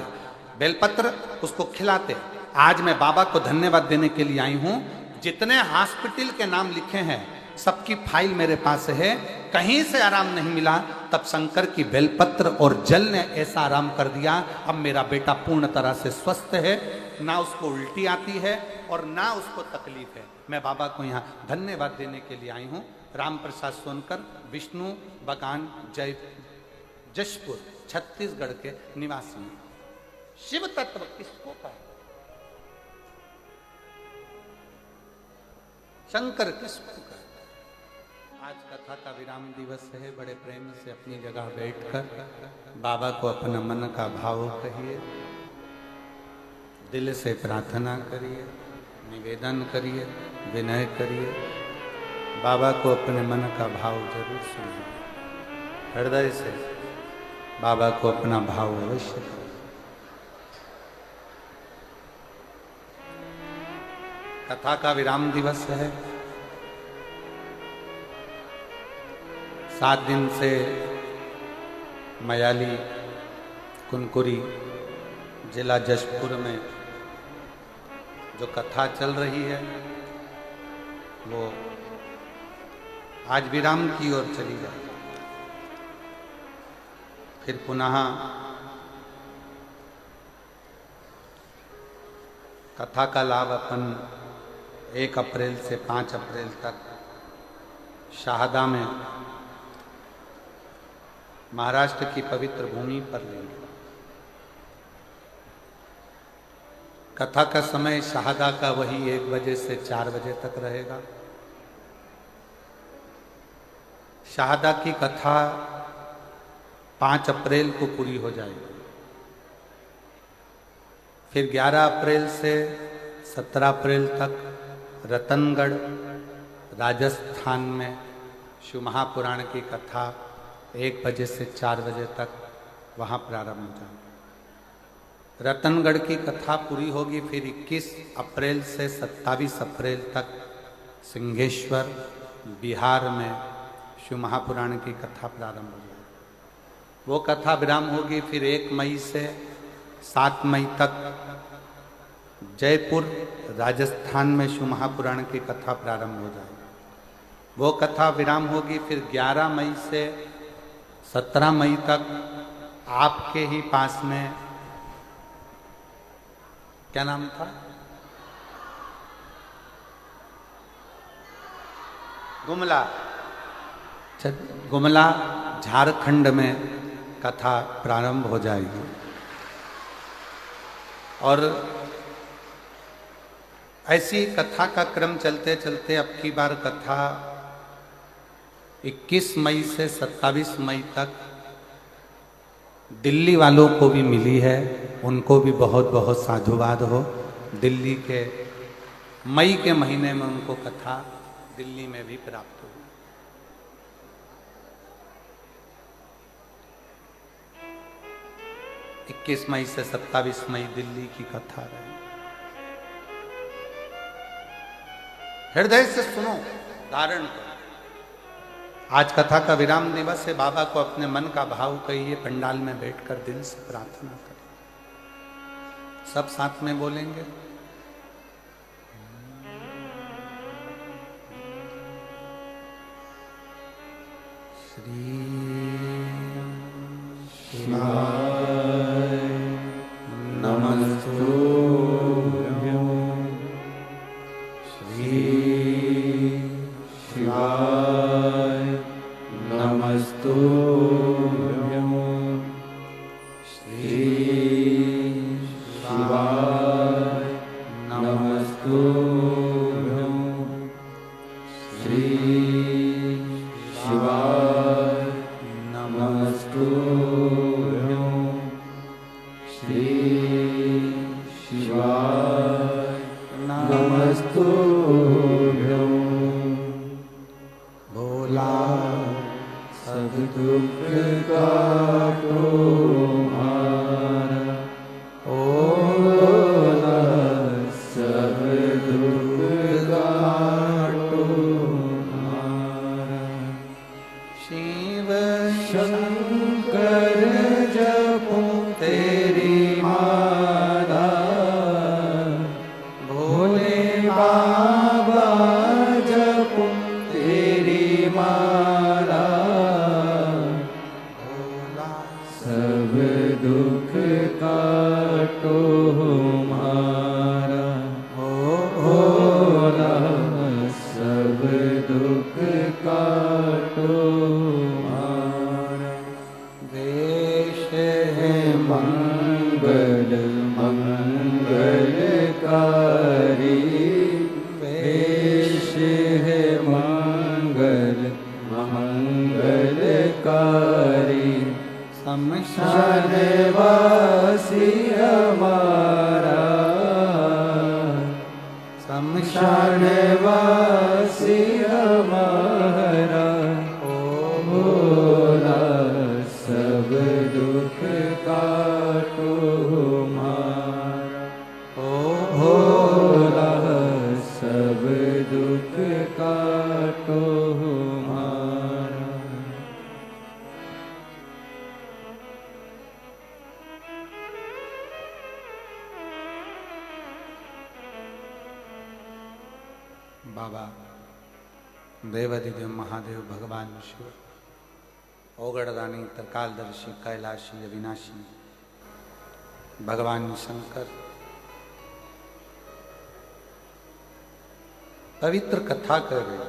S1: बेलपत्र उसको खिलाते। आज मैं बाबा को धन्यवाद देने के लिए आई हूं। जितने हॉस्पिटल के नाम लिखे हैं, सबकी फाइल मेरे पास है। कहीं से आराम नहीं मिला, तब शंकर की बेलपत्र और जल ने ऐसा आराम कर दिया। अब मेरा बेटा पूर्ण तरह से स्वस्थ है, ना उसको उल्टी आती है और ना उसको तकलीफ है। मैं बाबा को यहाँ धन्यवाद देने के लिए आई हूँ। राम प्रसाद सोनकर, विष्णु बगान, जशपुर, छत्तीसगढ़ के निवासी। हैं। शिव तत्व किसको कहा? शंकर किस प्रकार। आज कथा का विराम दिवस है, बड़े प्रेम से अपनी जगह बैठकर बाबा को अपना मन का भाव कहिए, दिल से प्रार्थना करिए, निवेदन करिए, विनय करिए, बाबा को अपने मन का भाव जरूर सुनिए, हृदय से बाबा को अपना भाव अवश्य करिए। कथा का विराम दिवस है, 7 दिन से मयाली कुनकुरी जिला जशपुर में जो कथा चल रही है वो आज विराम की ओर चली जाए, फिर पुनः कथा का लाभ अपन 1 अप्रैल से 5 अप्रैल तक शाहदा में महाराष्ट्र की पवित्र भूमि पर लेंगे। कथा का समय शाहदा का वही 1 बजे से 4 बजे तक रहेगा। शाहदा की कथा 5 अप्रैल को पूरी हो जाएगी। फिर 11 अप्रैल से 17 अप्रैल तक रतनगढ़ राजस्थान में शिव महापुराण की कथा 1 बजे से 4 बजे तक वहाँ प्रारंभ हो जाएगी। रतनगढ़ की कथा पूरी होगी, फिर 21 अप्रैल से 27 अप्रैल तक सिंहेश्वर बिहार में शिव महापुराण की कथा प्रारंभ हो जाएगी। वो कथा विराम होगी, फिर 1 मई से 7 मई तक जयपुर राजस्थान में शिव महापुराण की कथा प्रारंभ हो जाएगी। वो कथा विराम होगी, फिर 11 मई से 17 मई तक आपके ही पास में, क्या नाम था, गुमला झारखंड में कथा प्रारंभ हो जाएगी। और ऐसी कथा का क्रम चलते चलते अब की बार कथा 21 मई से 27 मई तक दिल्ली वालों को भी मिली है, उनको भी बहुत बहुत साधुवाद हो। दिल्ली के मई के महीने में उनको कथा दिल्ली में भी प्राप्त हुई। इक्कीस मई से 27 मई दिल्ली की कथा रही। हृदय से सुनो, धारण करो। आज कथा का विराम दिवस है, बाबा को अपने मन का भाव कहिए, पंडाल में बैठकर दिल से प्रार्थना करें। सब साथ में बोलेंगे। श्री शिवाय नमस्तुभ्यं, श्री शिवाय नमस्तुभ्यं, श्री शिवाय नमस्तुभ्यं, श्री शिवाय नमस्तुभ्यं, श्री शिवाय नमस्तुभ्यं। भोला सब दुख काटो हमारा, भोला सब दुख काटो हमारा। शिव शंकर जपो तेरी माला, भोले बाबा जपो तेरी माला, भोला सब दुख काटो हमारा, भोला सब दुख काटो हमारा। देश है मंगल मंगलकारी, देश
S2: शमशानवासी हमारा, शमशानवासी हमारा, ओ भोला सब दुख काटो हमारा, ओ भोला सब दुख काटो हमारा।
S1: बाबा देवाधिदेव महादेव भगवान शिव, ओगड़दानी त्रिकालदर्शी कैलाशी अविनाशी भगवान शंकर पवित्र कथा कर रहे।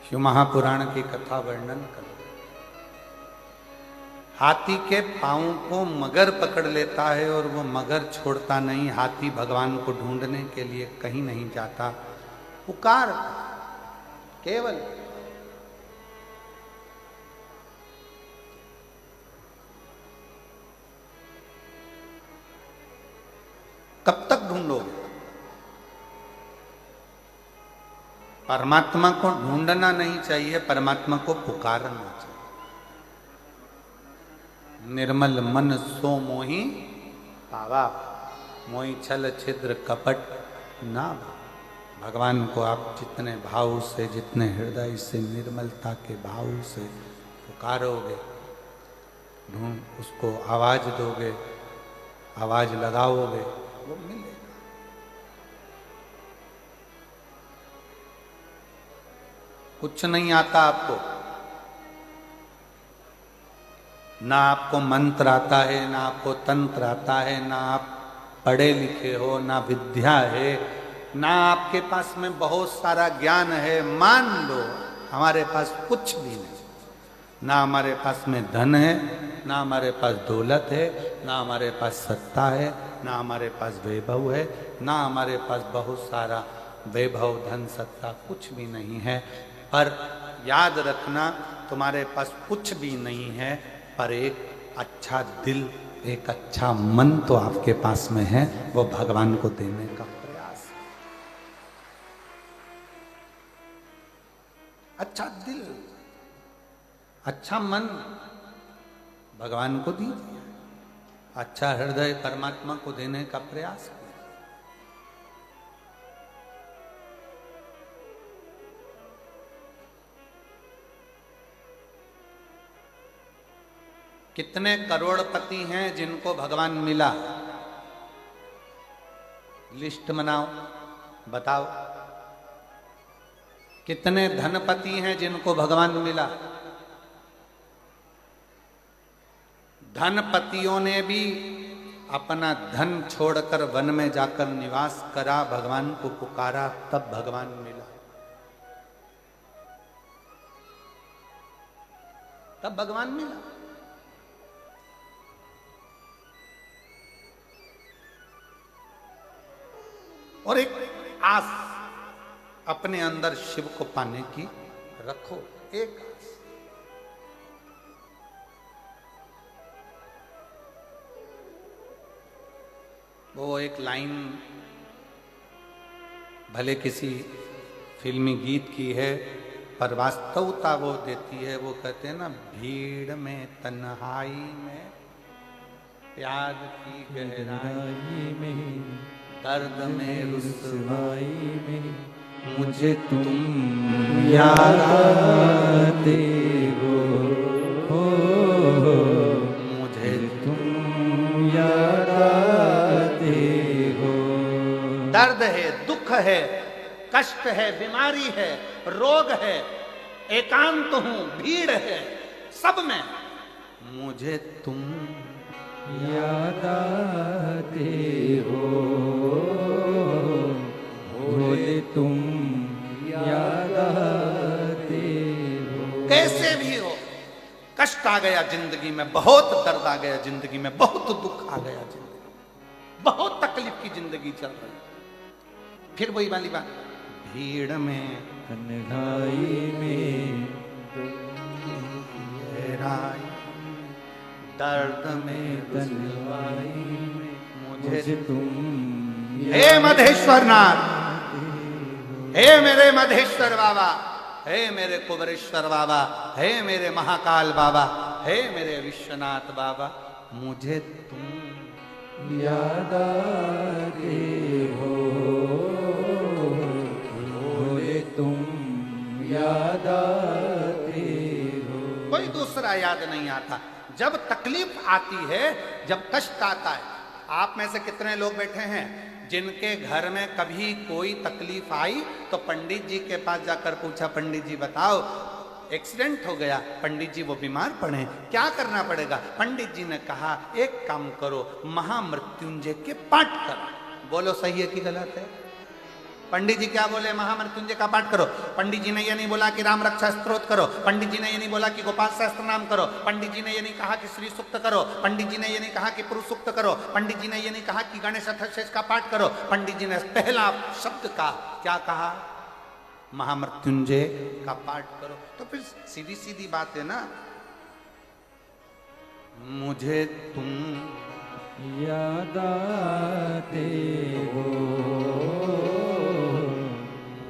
S1: शिव महापुराण की कथा वर्णन कर रहे। हाथी के पांव को मगर पकड़ लेता है और वो मगर छोड़ता नहीं। हाथी भगवान को ढूंढने के लिए कहीं नहीं जाता, पुकार केवल कब तक ढूंढोगे? परमात्मा को ढूंढना नहीं चाहिए, परमात्मा को पुकारना चाहिए। निर्मल मन सो मोहि पावा, मोहि छल छिद्र कपट ना। भगवान को आप जितने भाव से, जितने हृदय से, निर्मलता के भाव से पुकारोगे, ढूंढ उसको आवाज दोगे, आवाज लगाओगे, वो मिलेगा। कुछ नहीं आता आपको, ना आपको मंत्र आता है, ना आपको तंत्र आता है, ना आप पढ़े लिखे हो, ना विद्या है, ना आपके पास में बहुत सारा ज्ञान है। मान लो हमारे पास कुछ भी नहीं, ना हमारे पास में धन है, ना हमारे पास दौलत है, ना हमारे पास सत्ता है, ना हमारे पास वैभव है, ना हमारे पास बहुत सारा वैभव धन सत्ता कुछ भी नहीं है। पर याद रखना, तुम्हारे पास कुछ भी नहीं है, पर एक अच्छा दिल, एक अच्छा मन तो आपके पास में है, वो भगवान को देने का प्रयास है। अच्छा दिल, अच्छा मन भगवान को दीजिए, अच्छा हृदय परमात्मा को देने का प्रयास करें। कितने करोड़पति हैं जिनको भगवान मिला? लिस्ट बनाओ, बताओ। कितने धनपति हैं जिनको भगवान मिला? धनपतियों ने भी अपना धन छोड़कर वन में जाकर निवास करा, भगवान को पुकारा, तब भगवान मिला। तब भगवान मिला। और एक आस अपने अंदर शिव को पाने की रखो, एक आस। वो एक लाइन भले किसी फिल्मी गीत की है, पर वास्तवता वो देती है। वो कहते हैं ना, भीड़ में तन्हाई में प्यार की गहराई में, दर्द में रुसवाई में, मुझे तुम याद आते हो, मुझे तुम याद आते हो। दर्द है, दुख है, कष्ट है, बीमारी है, रोग है, एकांत हूं, भीड़ है, सब में मुझे तुम याद आते हो, भोले तुम याद आते हो। कैसे भी हो, कष्ट आ गया जिंदगी में, बहुत दर्द आ गया जिंदगी में, बहुत दुख आ गया जिंदगी में, बहुत तकलीफ की जिंदगी चल रही, फिर वही वाली बात, भीड़ में तन्हाई में गहराई दर्द में
S2: तन्हाई
S1: मुझे
S2: तुम
S1: हे मधेश्वर नाथ, हे मेरे मधेश्वर बाबा, हे मेरे कुबरेश्वर बाबा, हे मेरे महाकाल बाबा, हे मेरे विश्वनाथ बाबा, मुझे तुम
S2: याद आते हो, भोले तुम याद आते हो।
S1: कोई दूसरा याद नहीं आता। जब तकलीफ आती है, जब कष्ट आता है, आप में से कितने लोग बैठे हैं जिनके घर में कभी कोई तकलीफ आई तो पंडित जी के पास जाकर पूछा, पंडित जी बताओ एक्सीडेंट हो गया, पंडित जी वो बीमार पड़े, क्या करना पड़ेगा? पंडित जी ने कहा एक काम करो, महामृत्युंजय के पाठ करो। बोलो सही है कि गलत है? पंडित जी क्या बोले? महामृत्युंजय का पाठ करो। पंडित जी ने ये नहीं बोला कि राम रक्षा स्तोत्र करो, पंडित जी ने ये नहीं बोला कि गोपाल सहस्त्र नाम करो, पंडित जी ने ये नहीं कहा कि श्री सूक्त करो, पंडित जी ने ये नहीं कहा कि पुरुष सूक्त करो, पंडित जी ने ये नहीं कहा कि गणेश अथर्वशीष का पाठ करो। पंडित जी ने पहला शब्द का क्या कहा? महामृत्युंजय का पाठ करो। तो फिर सीधी सीधी बात है ना, मुझे तुम
S2: याद आते हो,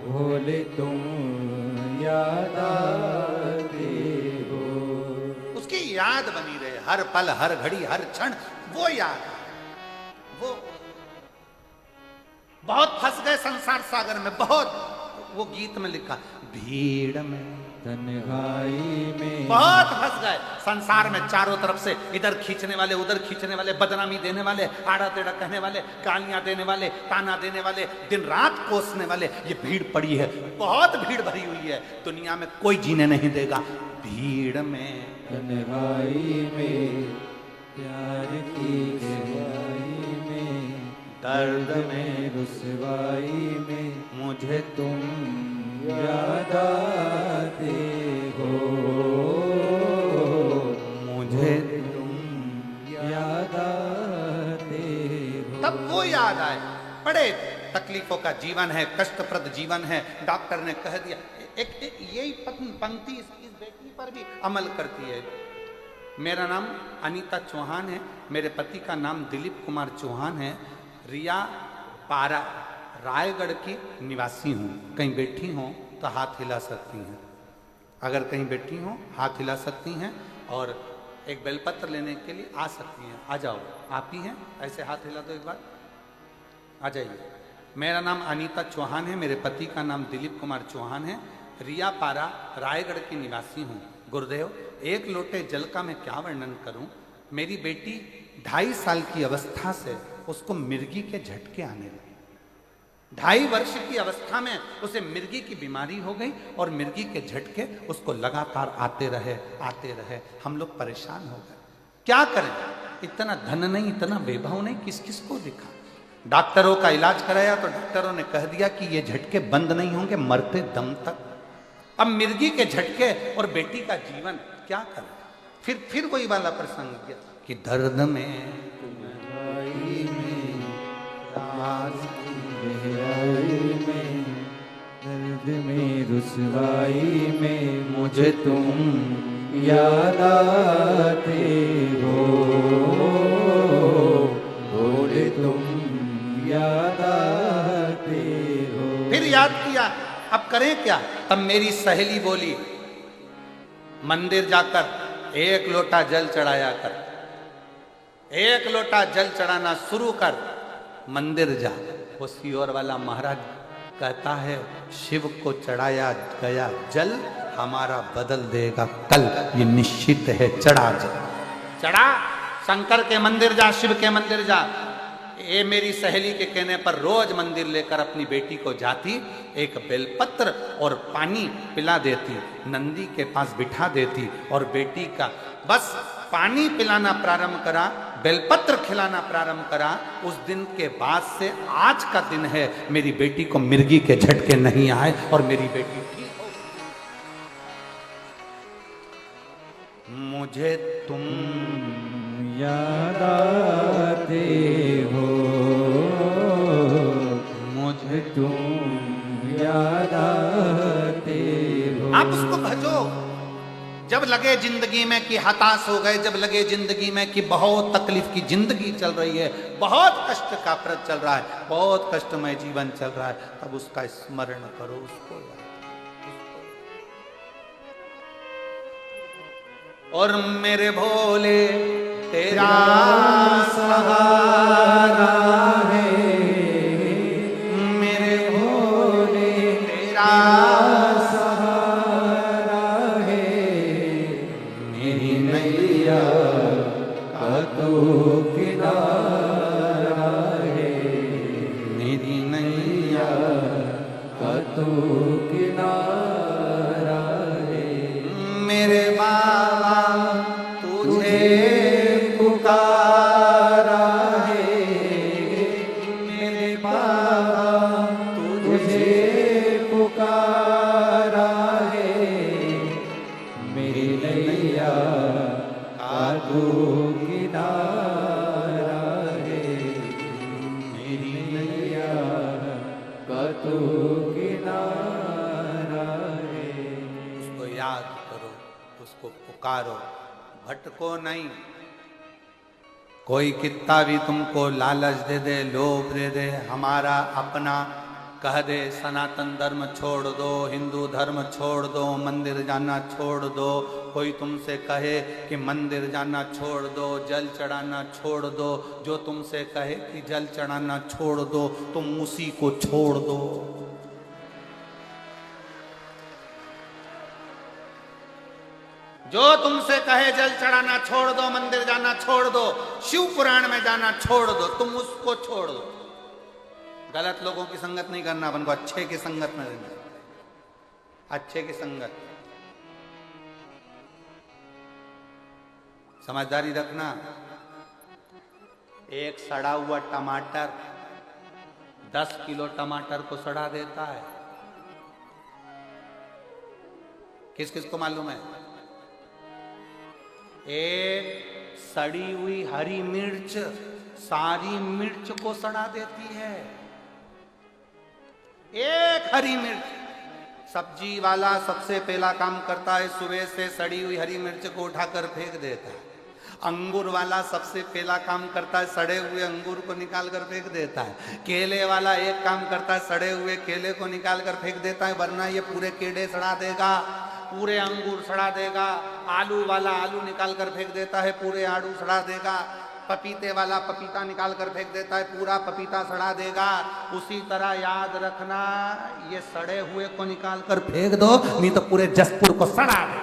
S2: भोले तुम याद आते हो।
S1: उसकी याद बनी रहे हर पल, हर घड़ी, हर क्षण, वो याद। वो बहुत फंस गए संसार सागर में, बहुत। वो गीत में लिखा, भीड़ में
S2: तन्हाई में
S1: बहुत फंस गए संसार में। चारों तरफ से इधर खींचने वाले, उधर खींचने वाले, बदनामी देने वाले, आड़ा टेढ़ा कहने वाले, गालियां देने वाले, ताना देने वाले, दिन रात कोसने वाले, ये भीड़ पड़ी है, बहुत भीड़ भरी हुई है। दुनिया में कोई जीने नहीं देगा। भीड़ में
S2: तन्हाई में प्यार की गहराई में,
S1: दर्द में
S2: रुसवाई में
S1: मुझे
S2: तुम याद आते हो,
S1: मुझे
S2: तुम याद आते हो।
S1: तब वो याद आए। बड़े तकलीफों का जीवन है, कष्टप्रद जीवन है। डॉक्टर ने कह दिया, एक यही पंक्ति इस बेटी पर भी अमल करती है। मेरा नाम अनीता चौहान है, मेरे पति का नाम दिलीप कुमार चौहान है। रिया पारा रायगढ़ की निवासी हूँ। कहीं बैठी हों तो हाथ हिला सकती हैं। अगर कहीं बैठी हों हाथ हिला सकती हैं और एक बेलपत्र लेने के लिए आ सकती हैं। आ जाओ, आप ही हैं, ऐसे हाथ हिला दो एक बार, आ जाइए। मेरा नाम अनीता चौहान है, मेरे पति का नाम दिलीप कुमार चौहान है। रिया पारा रायगढ़ की निवासी हूँ। गुरुदेव, एक लोटे जल का मैं क्या वर्णन करूँ। मेरी बेटी 2.5 साल की अवस्था से उसको मिर्गी के झटके आने लगे। 2.5 वर्ष की अवस्था में उसे मिर्गी की बीमारी हो गई और मिर्गी के झटके उसको लगातार आते रहे। हम लोग परेशान हो गए। क्या करें? इतना धन नहीं, इतना वैभव नहीं, किस किस को दिखा। डॉक्टरों का इलाज कराया तो डॉक्टरों ने कह दिया कि ये झटके बंद नहीं होंगे मरते दम तक। अब मिर्गी के झटके और बेटी का जीवन, क्या करें? फिर वही वाला प्रसंग किया कि दर्द में
S2: गहराई में, दर्द में रुसवाई में मुझे तुम याद आते हो, भोले तुम याद आते हो।
S1: फिर याद किया, अब करें क्या? तब मेरी सहेली बोली, मंदिर जाकर 1 लोटा जल चढ़ाया कर, 1 लोटा जल चढ़ाना शुरू कर, मंदिर जा। वो सियोर वाला महाराज कहता है, शिव को चढ़ाया गया जल हमारा बदल देगा कल, ये निश्चित है। चढ़ा जल, चढ़ा, शंकर के मंदिर जा, शिव के मंदिर जा। ये मेरी सहेली के कहने पर रोज मंदिर लेकर अपनी बेटी को जाती, एक बेलपत्र और पानी पिला देती, नंदी के पास बिठा देती और बेटी का बस पानी पिलाना प्रारंभ करा, बेलपत्र खिलाना प्रारंभ करा। उस दिन के बाद से आज का दिन है, मेरी बेटी को मिर्गी के झटके नहीं आए और मेरी बेटी ठीक हो गई। मुझे तुम
S2: याद आते हो, मुझे तुम याद आते हो।
S1: आप उसको भजो, जब लगे जिंदगी में कि हताश हो गए, जब लगे जिंदगी में कि बहुत तकलीफ की जिंदगी चल रही है, बहुत कष्ट का प्रद चल रहा है, बहुत कष्टमय जीवन चल रहा है, तब उसका स्मरण करो, उसको याद करो। और मेरे भोले तेरा सहारा है, मेरे भोले तेरा
S2: किनारा है,
S1: मेरी नैया
S2: का तो किनारा है।
S1: मेरे बाबा तुझे
S2: पुकारा है, मेरे बाबा तुझे पुकारा है, मेरी नैया का तो किनारा है, मेरी नैया का तो किनारा है।
S1: उसको याद करो, उसको पुकारो, भटको नहीं। कोई कितना भी तुमको लालच दे दे, लोभ दे दे, हमारा अपना कह दे सनातन धर्म छोड़ दो, हिंदू धर्म छोड़ दो, मंदिर जाना छोड़ दो, कोई तुमसे कहे कि मंदिर जाना छोड़ दो, जल चढ़ाना छोड़ दो, जो तुमसे कहे कि जल चढ़ाना छोड़ दो, तुम उसी को छोड़ दो। जो तुमसे कहे जल चढ़ाना छोड़ दो, मंदिर जाना छोड़ दो, शिव पुराण में जाना छोड़ दो, तुम उसको छोड़ दो। गलत लोगों की संगत नहीं करना, अपन को अच्छे की संगत में रहना, अच्छे की संगत। समझदारी रखना। एक सड़ा हुआ टमाटर 10 किलो टमाटर को सड़ा देता है। किस किस को मालूम है? एक सड़ी हुई हरी मिर्च सारी मिर्च को सड़ा देती है। एक हरी मिर्च। सब्जी वाला सबसे पहला काम करता है, सुबह से सड़ी हुई हरी मिर्च को उठाकर फेंक देता है। अंगूर वाला सबसे पहला काम करता है, सड़े हुए अंगूर को निकाल कर फेंक देता है। केले वाला एक काम करता है, सड़े हुए केले को निकाल कर फेंक देता है, वरना ये पूरे केले सड़ा देगा, पूरे अंगूर सड़ा देगा। आलू वाला आलू निकाल कर फेंक देता है, पूरे आलू सड़ा देगा। पपीते वाला पपीता निकाल कर फेंक देता है, पूरा पपीता सड़ा देगा। उसी तरह याद रखना, ये सड़े हुए को निकाल कर फेंक दो, नहीं तो पूरे जसपुर को सड़ा दे।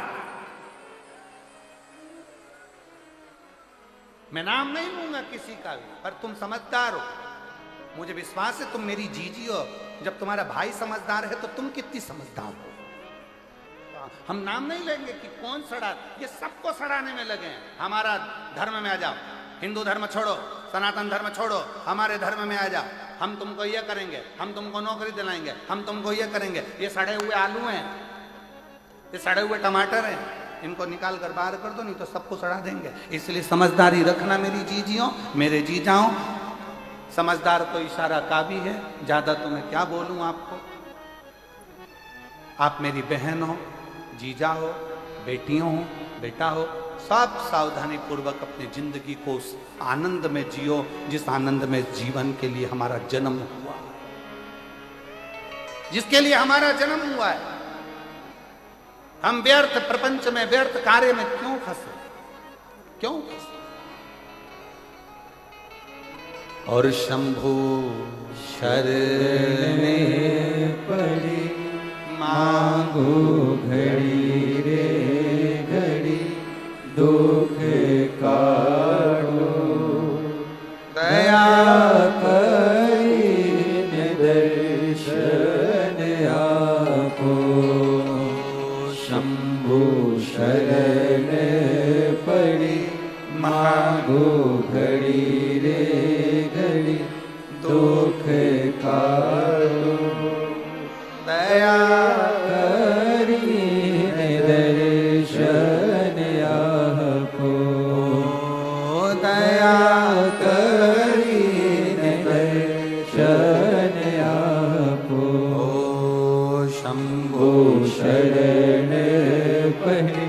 S1: मैं नाम नहीं लूंगा किसी का भी, पर तुम समझदार हो, मुझे विश्वास है तुम मेरी जीजी हो। जब तुम्हारा भाई समझदार है तो तुम कितनी समझदार हो। हम नाम नहीं लेंगे कि कौन सड़ा, ये सबको सड़ाने में लगे हैं। हमारा धर्म में आ जाओ, हिंदू धर्म छोड़ो, सनातन धर्म छोड़ो, हमारे धर्म में आ जाओ। हम तुमको ये करेंगे, हम तुमको नौकरी दिलाएंगे, हम तुमको ये करेंगे। ये सड़े हुए आलू हैं, ये सड़े हुए टमाटर हैं, इनको निकाल कर बाहर कर दो, नहीं तो सबको सड़ा देंगे। इसलिए समझदारी रखना मेरी जीजियों, मेरे जीजाओं। समझदार तो इशारा काफी है, ज्यादा तो मैं क्या बोलूं आपको। आप मेरी बहन हो, जीजा हो, बेटियों हो, बेटा हो, सब सावधानी पूर्वक अपनी जिंदगी को उस आनंद में जियो जिस आनंद में जीवन के लिए हमारा जन्म हुआ, जिसके लिए हमारा जन्म हुआ है। हम व्यर्थ प्रपंच में, व्यर्थ कार्य में क्यों फंसे, क्यों फंसे? और शंभु शरण
S2: पड़ी मांगो घड़ी रे घड़ी, दुख काटो
S1: दया
S2: करीने दर्शन आपो। शंभु शरण पड़ी मांगो घड़ी रे घड़ी, दुख काटो
S1: दया
S2: करीने दर्शन आपो।
S1: दया
S2: करीने दर्शन आपो।
S1: शंभु
S2: शरण पहले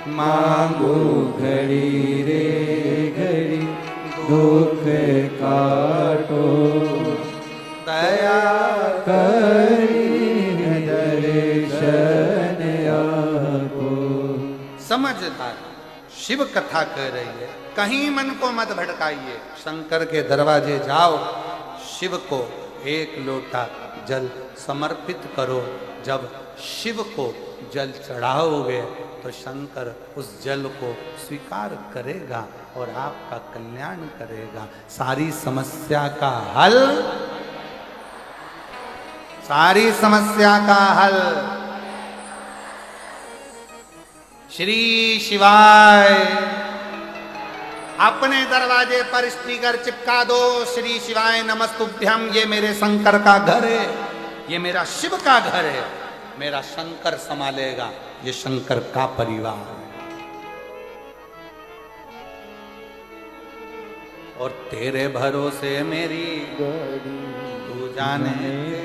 S2: मांगो घड़ी रे घड़ी दुख काटो
S1: दया
S2: करी दर्शन आपको।
S1: समझदार शिव कथा कह रही है, कहीं मन को मत भटकाइए, शंकर के दरवाजे जाओ, शिव को एक लोटा जल समर्पित करो। जब शिव को जल चढ़ाओगे तो शंकर उस जल को स्वीकार करेगा और आपका कल्याण करेगा। सारी समस्या का हल, सारी समस्या का हल श्री शिवाय। अपने दरवाजे पर स्पीकर चिपका दो, श्री शिवाय नमस्तुभ्यम। ये मेरे शंकर का घर है, ये मेरा शिव का घर है, मेरा शंकर संभालेगा, ये शंकर का परिवार है। और तेरे भरोसे मेरी तू जाने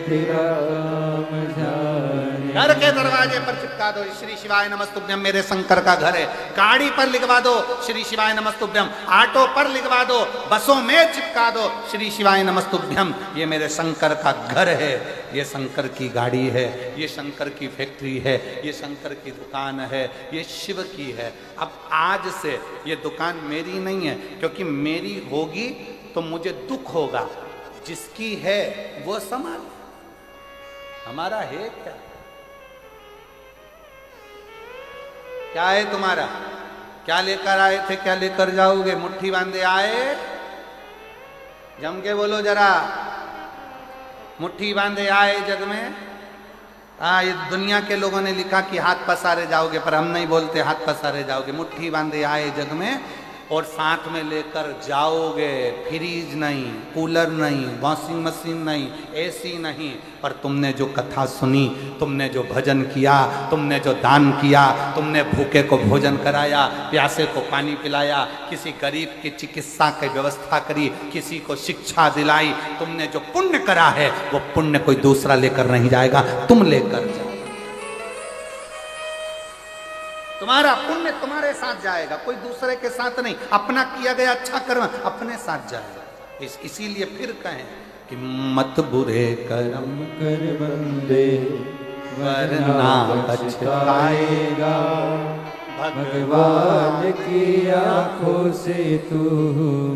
S2: तेरा काम जाने।
S1: घर के दरवाजे पर चिपका दो, श्री शिवाय नमस्तुभ्यम, मेरे शंकर का घर है। गाड़ी पर लिखवा दो, श्री शिवाय नमस्तुभ्यम। ऑटो पर लिखवा दो, बसों में चिपका दो, श्री शिवाय नमस्तुभ्यम, ये मेरे शंकर का घर है, ये शंकर की गाड़ी है, ये शंकर की फैक्ट्री है, ये शंकर की दुकान है, ये शिव की है। अब आज से ये दुकान मेरी नहीं है, क्योंकि मेरी होगी तो मुझे दुख होगा, जिसकी है वो संभाल। हमारा है क्या? क्या है तुम्हारा? क्या लेकर आए थे, क्या लेकर जाओगे? मुट्ठी बांधे आए? जम के बोलो जरा, मुट्ठी बांधे आए जग में? ये दुनिया के लोगों ने लिखा कि हाथ पसारे जाओगे, पर हम नहीं बोलते हाथ पसारे जाओगे। मुट्ठी बांधे आए जग में, और साथ में लेकर जाओगे। फ्रीज नहीं, कूलर नहीं, वॉशिंग मशीन नहीं, एसी नहीं, पर तुमने जो कथा सुनी, तुमने जो भजन किया, तुमने जो दान किया, तुमने भूखे को भोजन कराया, प्यासे को पानी पिलाया, किसी गरीब की चिकित्सा की व्यवस्था करी, किसी को शिक्षा दिलाई, तुमने जो पुण्य करा है वो पुण्य कोई दूसरा लेकर नहीं जाएगा, तुम लेकर जाओ। तुम्हारा पुण्य तुम्हारे साथ जाएगा, कोई दूसरे के साथ नहीं। अपना किया गया अच्छा कर्म अपने साथ जाएगा। इसीलिए फिर कहें कि मत बुरे कर्म
S2: कर बंदे
S1: वरना पछताएगा।
S2: भगवान की आंखों से तू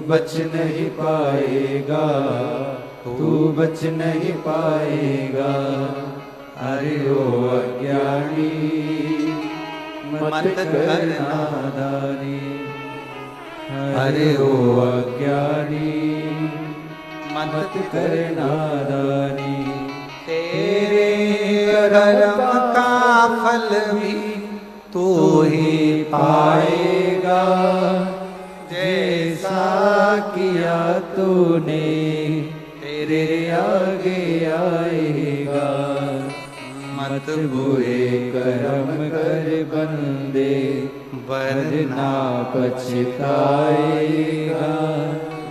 S2: बच नहीं पाएगा, तू बच नहीं पाएगा। अरे ओ अज्ञानी मत कर नादानी, अरे ओ अज्ञानी मत कर नादानी।
S1: तेरे कर्म का फल भी तू ही
S2: पाएगा, जैसा किया तूने तेरे आगे आएगा। मत बुरे कर्म कर बंदे वरना पछताएगा।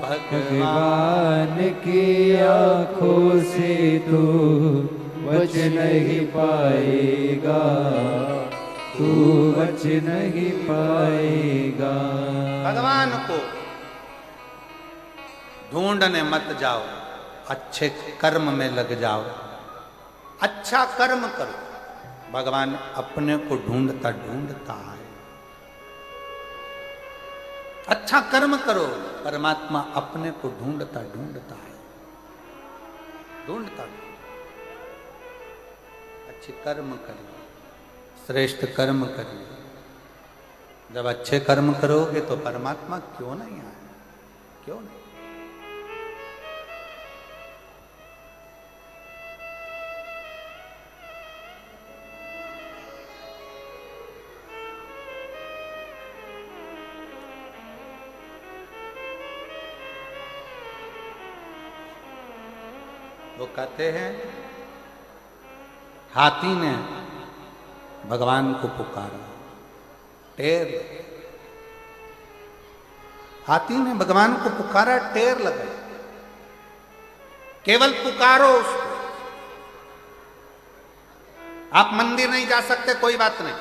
S2: भगवान की आंखों से तू बच नहीं पाएगा, तू बच नहीं पाएगा।
S1: भगवान को ढूंढने मत जाओ, अच्छे कर्म में लग जाओ, अच्छा कर्म करो। भगवान अपने को ढूंढता ढूंढता है। अच्छा कर्म करो, परमात्मा अपने को ढूंढता ढूंढता है, ढूंढता। अच्छे कर्म करिए, श्रेष्ठ कर्म करिए। जब अच्छे कर्म करोगे तो परमात्मा क्यों नहीं आए, क्यों नहीं? वो कहते हैं हाथी ने भगवान को पुकारा, टेर। हाथी ने भगवान को पुकारा, टेर लगाई। केवल पुकारो उसको। आप मंदिर नहीं जा सकते, कोई बात नहीं।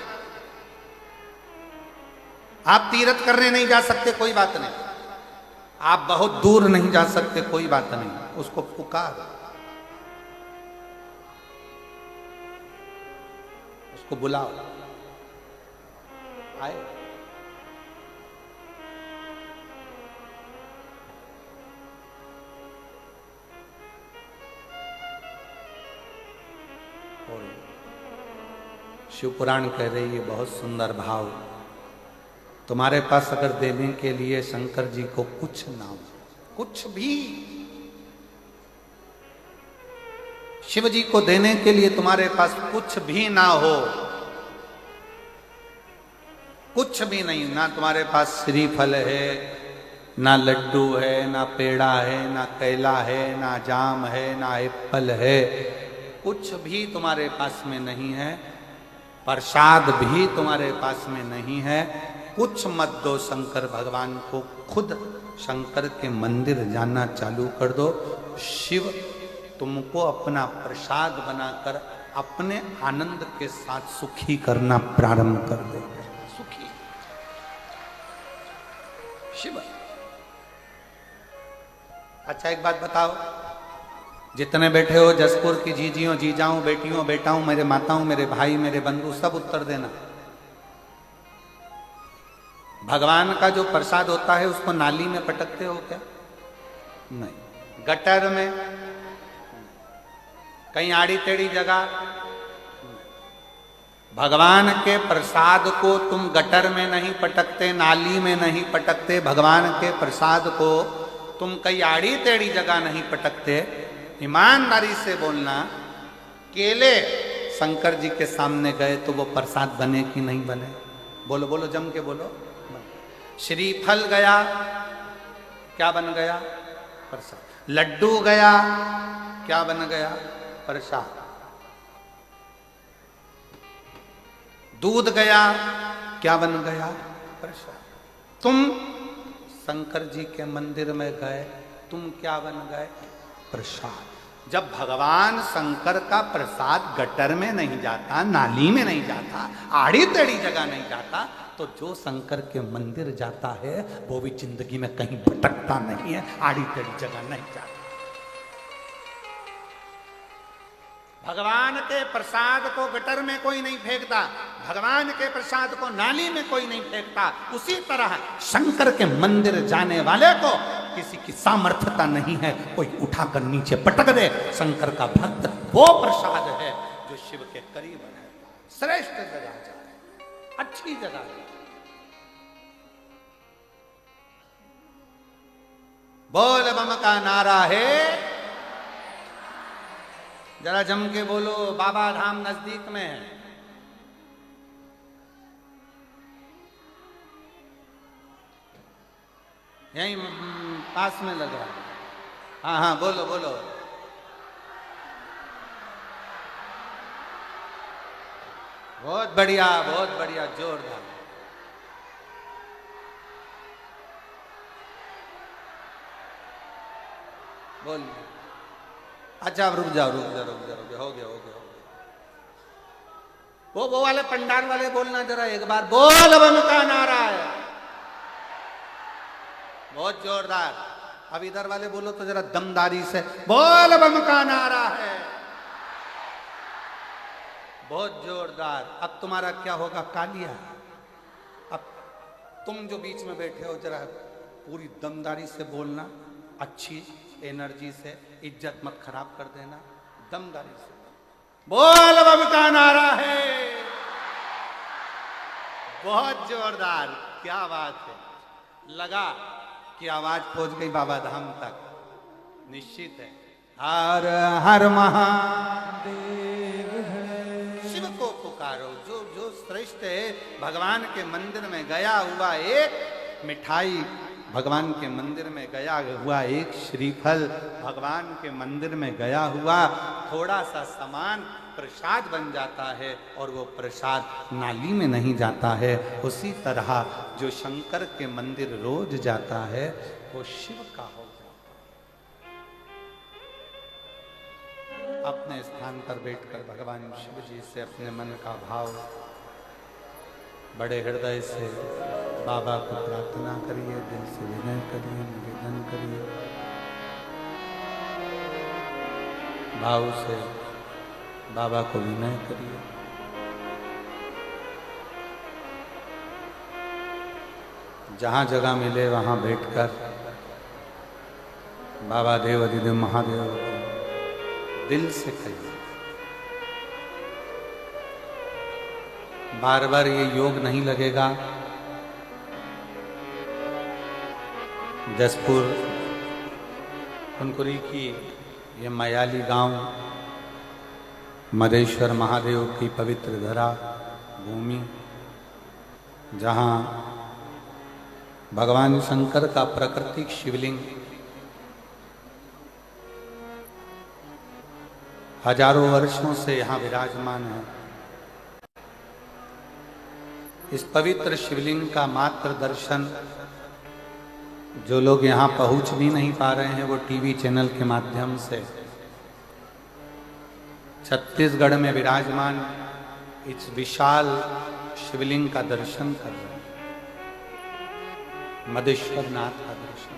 S1: आप तीर्थ करने नहीं जा सकते, कोई बात नहीं। आप बहुत दूर नहीं जा सकते, कोई बात नहीं। उसको पुकार, उसको बुलाओ, आए। शिव पुराण कह रही है बहुत सुंदर भाव, तुम्हारे पास अगर देने के लिए शंकर जी को कुछ ना हो, कुछ भी, शिव जी को देने के लिए तुम्हारे पास कुछ भी ना हो, कुछ भी नहीं, ना तुम्हारे पास श्रीफल है, ना लड्डू है, ना पेड़ा है, ना केला है, ना जाम है, ना एप्पल है, कुछ भी तुम्हारे पास में नहीं है, प्रसाद भी तुम्हारे पास में नहीं है, कुछ मत दो शंकर भगवान को, खुद शंकर के मंदिर जाना चालू कर दो। शिव तुमको अपना प्रसाद बनाकर अपने आनंद के साथ सुखी करना प्रारंभ कर देगा। सुखी शिव। अच्छा एक बात बताओ, जितने बैठे हो जसपुर की जीजियों, जीजाओं, बेटियों, बेटाओं, मेरे माताओं, मेरे भाई, मेरे बंधु, सब उत्तर देना। भगवान का जो प्रसाद होता है उसको नाली में पटकते हो क्या? नहीं। गटर में, कहीं आड़ी टेढ़ी जगह? भगवान के प्रसाद को तुम गटर में नहीं पटकते, नाली में नहीं पटकते, भगवान के प्रसाद को तुम कहीं आड़ी टेढ़ी जगह नहीं पटकते। ईमानदारी से बोलना, केले शंकर जी के सामने गए तो वो प्रसाद बने कि नहीं बने? बोलो बोलो, जम के बोलो। श्रीफल गया, क्या बन गया? प्रसाद। लड्डू गया, क्या बन गया? प्रसाद। दूध गया, क्या बन गया? प्रसाद। तुम शंकर जी के मंदिर में गए, तुम क्या बन गए? प्रसाद। जब भगवान शंकर का प्रसाद गटर में नहीं जाता, नाली में नहीं जाता, आड़ी टेढ़ी जगह नहीं जाता, तो जो शंकर के मंदिर जाता है वो भी जिंदगी में कहीं भटकता नहीं है, आड़ी टेढ़ी जगह नहीं जाता। भगवान के प्रसाद को गटर में कोई नहीं फेंकता, भगवान के प्रसाद को नाली में कोई नहीं फेंकता। उसी तरह शंकर के मंदिर जाने वाले को किसी की सामर्थ्यता नहीं है कोई उठाकर नीचे पटक दे। शंकर का भक्त वो प्रसाद है जो शिव के करीब है। श्रेष्ठ जगह जाए, अच्छी जगह जाए। बोल बम का नारा है, जरा जम के बोलो। बाबा धाम नजदीक में है। यहीं पास में लगा। हाँ हाँ बोलो बोलो। बहुत बढ़िया, बहुत बढ़िया, जोरदार। बोल। अच्छा अब रुक जाओ, रुक जाओ, रुक जाओ, रुक जाओ। हो गया, हो गया, हो गया। वो वाले पंडाल वाले बोलना जरा एक बार, बोल बम का नारा है। बहुत जोरदार। अब इधर वाले बोलो तो जरा दमदारी से, बोल बम का नारा है। बहुत जोरदार। अब तुम्हारा क्या होगा? कालिया। अब तुम जो बीच में बैठे हो जरा पूरी दमदारी से बोलना, अच्छी एनर्जी से, इज्जत मत खराब कर देना, दमदारी से। बोल बम का नारा है। बहुत जोरदार, क्या बात है। लगा कि आवाज पहुंच गई बाबा धाम तक, निश्चित है। हर हर महादेव है। शिव को पुकारो, जो जो श्रेष्ठ है। भगवान के मंदिर में गया हुआ एक मिठाई, भगवान के मंदिर में गया हुआ एक श्रीफल, भगवान के मंदिर में गया हुआ थोड़ा सा सामान प्रसाद बन जाता है, और वो प्रसाद नाली में नहीं जाता है। उसी तरह जो शंकर के मंदिर रोज जाता है वो शिव का हो जाता है। अपने स्थान पर बैठकर भगवान शिव जी से अपने मन का भाव बड़े हृदय से बाबा को प्रार्थना करिए, दिल से विनय करिए, निवेदन करिए, भाव से बाबा को विनय करिए। जहाँ जगह मिले वहाँ बैठकर बाबा देव अधिदेव महादेव को दिल से कहिए। बार बार ये योग नहीं लगेगा। जसपुर कुनकुरी की ये मयाली गांव मदेश्वर महादेव की पवित्र धरा भूमि, जहाँ भगवान शंकर का प्राकृतिक शिवलिंग हजारों वर्षों से यहाँ विराजमान है। इस पवित्र शिवलिंग का मात्र दर्शन जो लोग यहाँ पहुँच भी नहीं पा रहे हैं, वो टीवी चैनल के माध्यम से छत्तीसगढ़ में विराजमान इस विशाल शिवलिंग का दर्शन कर रहे हैं, मदेश्वर नाथ का दर्शन।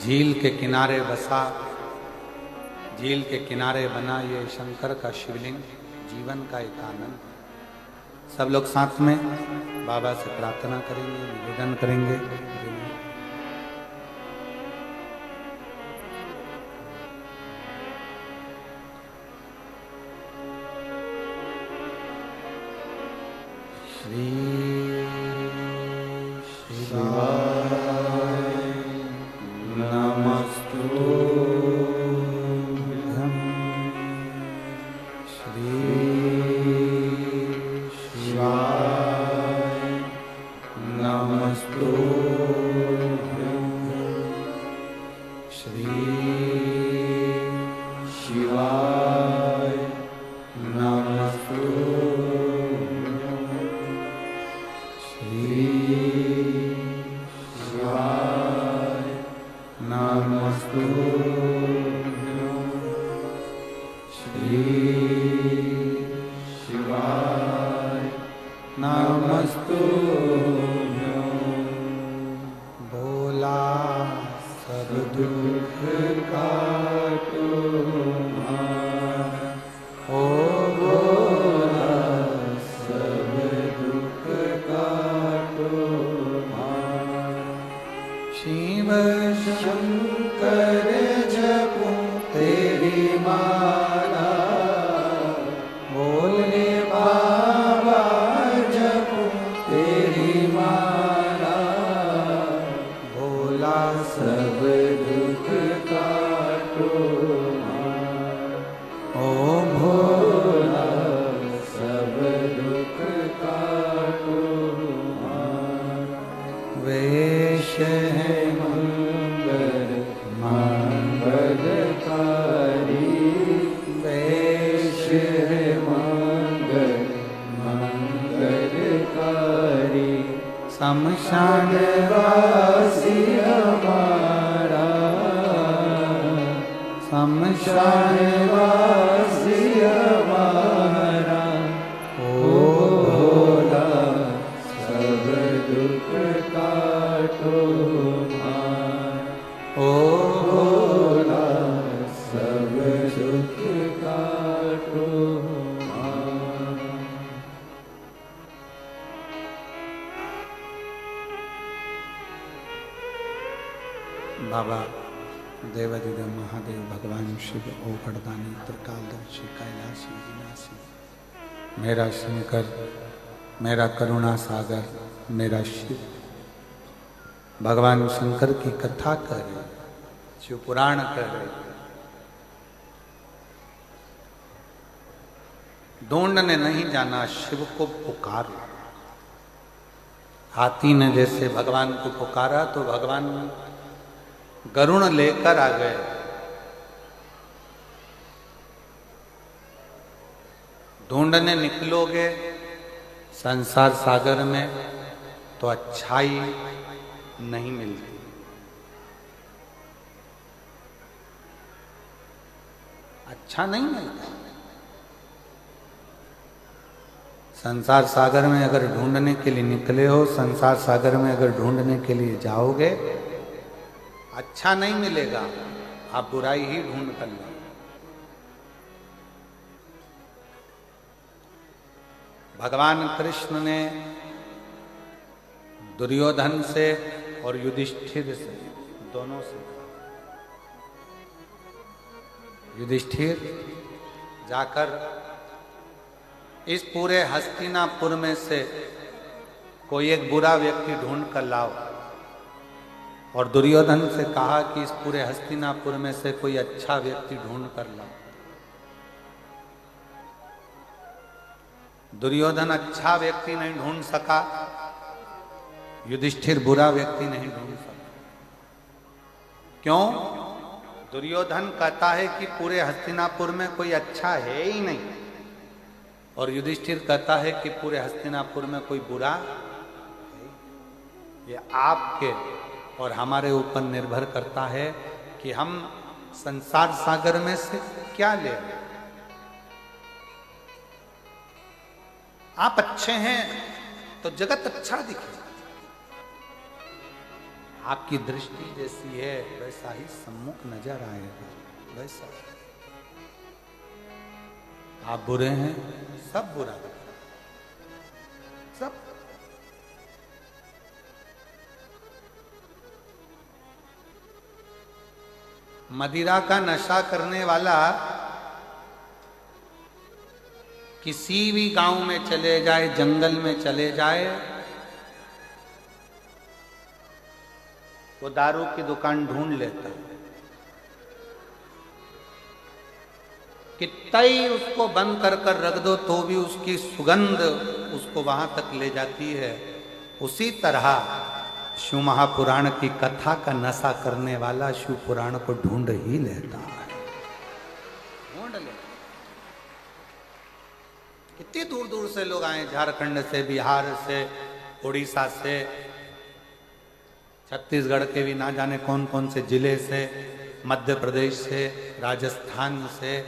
S1: झील के किनारे बसा, झील के किनारे बना ये शंकर का शिवलिंग जीवन का एक आनंद। सब लोग साथ में बाबा से प्रार्थना करेंगे, निवेदन करेंगे। श्री शिवाय नमस्तु। शमशान वासी हमारा, शमशान वासी हमारा, ओ भोला सब दुख काटो मार, ओ भोला सब दुख काटो मार। बाबा देवाधिदेव महादेव भगवान शिव ओगड़दानी त्रिकालदर्शी कैलाशी विनाशी, मेरा शंकर, मेरा करुणा सागर, मेरा शिव, भगवान शंकर की कथा कर रहे, शिव पुराण कर रहे। ढूंढ ने नहीं जाना, शिव को पुकार। हाथी ने जैसे भगवान को पुकारा तो भगवान गरुण लेकर आ गए। ढूंढने निकलोगे संसार सागर में तो अच्छाई नहीं मिलती। अच्छा नहीं मिलता। संसार सागर में अगर ढूंढने के लिए निकले हो, संसार सागर में अगर ढूंढने के लिए जाओगे, अच्छा नहीं मिलेगा, आप बुराई ही ढूंढ कर लो। भगवान कृष्ण ने दुर्योधन से और युधिष्ठिर से, दोनों से, युधिष्ठिर जाकर इस पूरे हस्तिनापुर में से कोई एक बुरा व्यक्ति ढूंढ कर लाओ, और दुर्योधन से कहा कि इस पूरे हस्तिनापुर में से कोई अच्छा व्यक्ति ढूंढ कर लाओ। दुर्योधन अच्छा व्यक्ति नहीं ढूंढ सका, युधिष्ठिर बुरा व्यक्ति नहीं ढूंढ सका। क्यों? दुर्योधन कहता है कि पूरे हस्तिनापुर में कोई अच्छा है ही नहीं, और युधिष्ठिर कहता है कि पूरे हस्तिनापुर में कोई बुरा है। ये आपके और हमारे ऊपर निर्भर करता है कि हम संसार सागर में से क्या ले। आप अच्छे हैं तो जगत अच्छा दिखे, आपकी दृष्टि जैसी है वैसा ही सम्मुख नजर आएगा, वैसा। आप बुरे हैं, सब बुरा है, सब। मदिरा का नशा करने वाला किसी भी गांव में चले जाए, जंगल में चले जाए, वो दारू की दुकान ढूंढ लेता है। कितना ही उसको बंद कर कर रख दो तो भी उसकी सुगंध उसको वहां तक ले जाती है। उसी तरह शिव महापुराण की कथा का नशा करने वाला शिव पुराण को ढूंढ ही लेता है, ढूंढ लेता। कितनी दूर दूर से लोग आए, झारखंड से, बिहार से, उड़ीसा से, छत्तीसगढ़ के भी ना जाने कौन कौन से जिले से, मध्य प्रदेश से, राजस्थान से,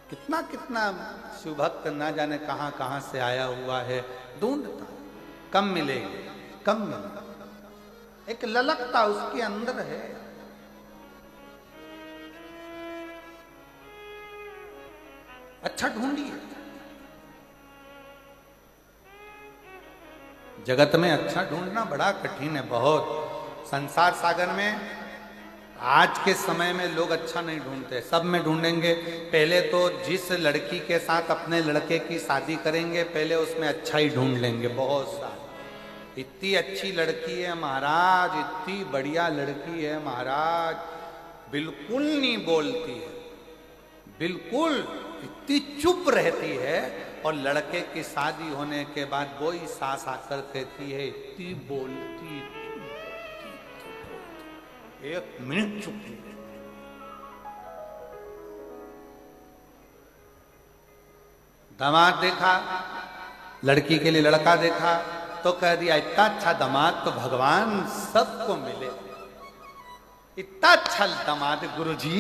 S1: कितना कितना शिव भक्त ना जाने कहां कहां से आया हुआ है, ढूंढता। कम मिलेगी, कम मिलेगी। एक ललकता उसके अंदर है। अच्छा ढूंढिए। जगत में अच्छा ढूंढना बड़ा कठिन है, बहुत। संसार सागर में आज के समय में लोग अच्छा नहीं ढूंढते, सब में ढूंढेंगे। पहले तो जिस लड़की के साथ अपने लड़के की शादी करेंगे, पहले उसमें अच्छा ही ढूंढ लेंगे, बहुत सारी। इतनी अच्छी लड़की है महाराज, इतनी बढ़िया लड़की है महाराज, बिल्कुल नहीं बोलती है, बिल्कुल इतनी चुप रहती है, और लड़के की शादी होने के बाद वो ही सास आकर कहती है, इतनी बोलती, एक मिनट चुप नहीं। दामाद देखा, लड़की के लिए लड़का देखा, तो कह दिया इतना अच्छा दामाद तो भगवान सबको मिले। इतना अच्छा दामाद गुरुजी,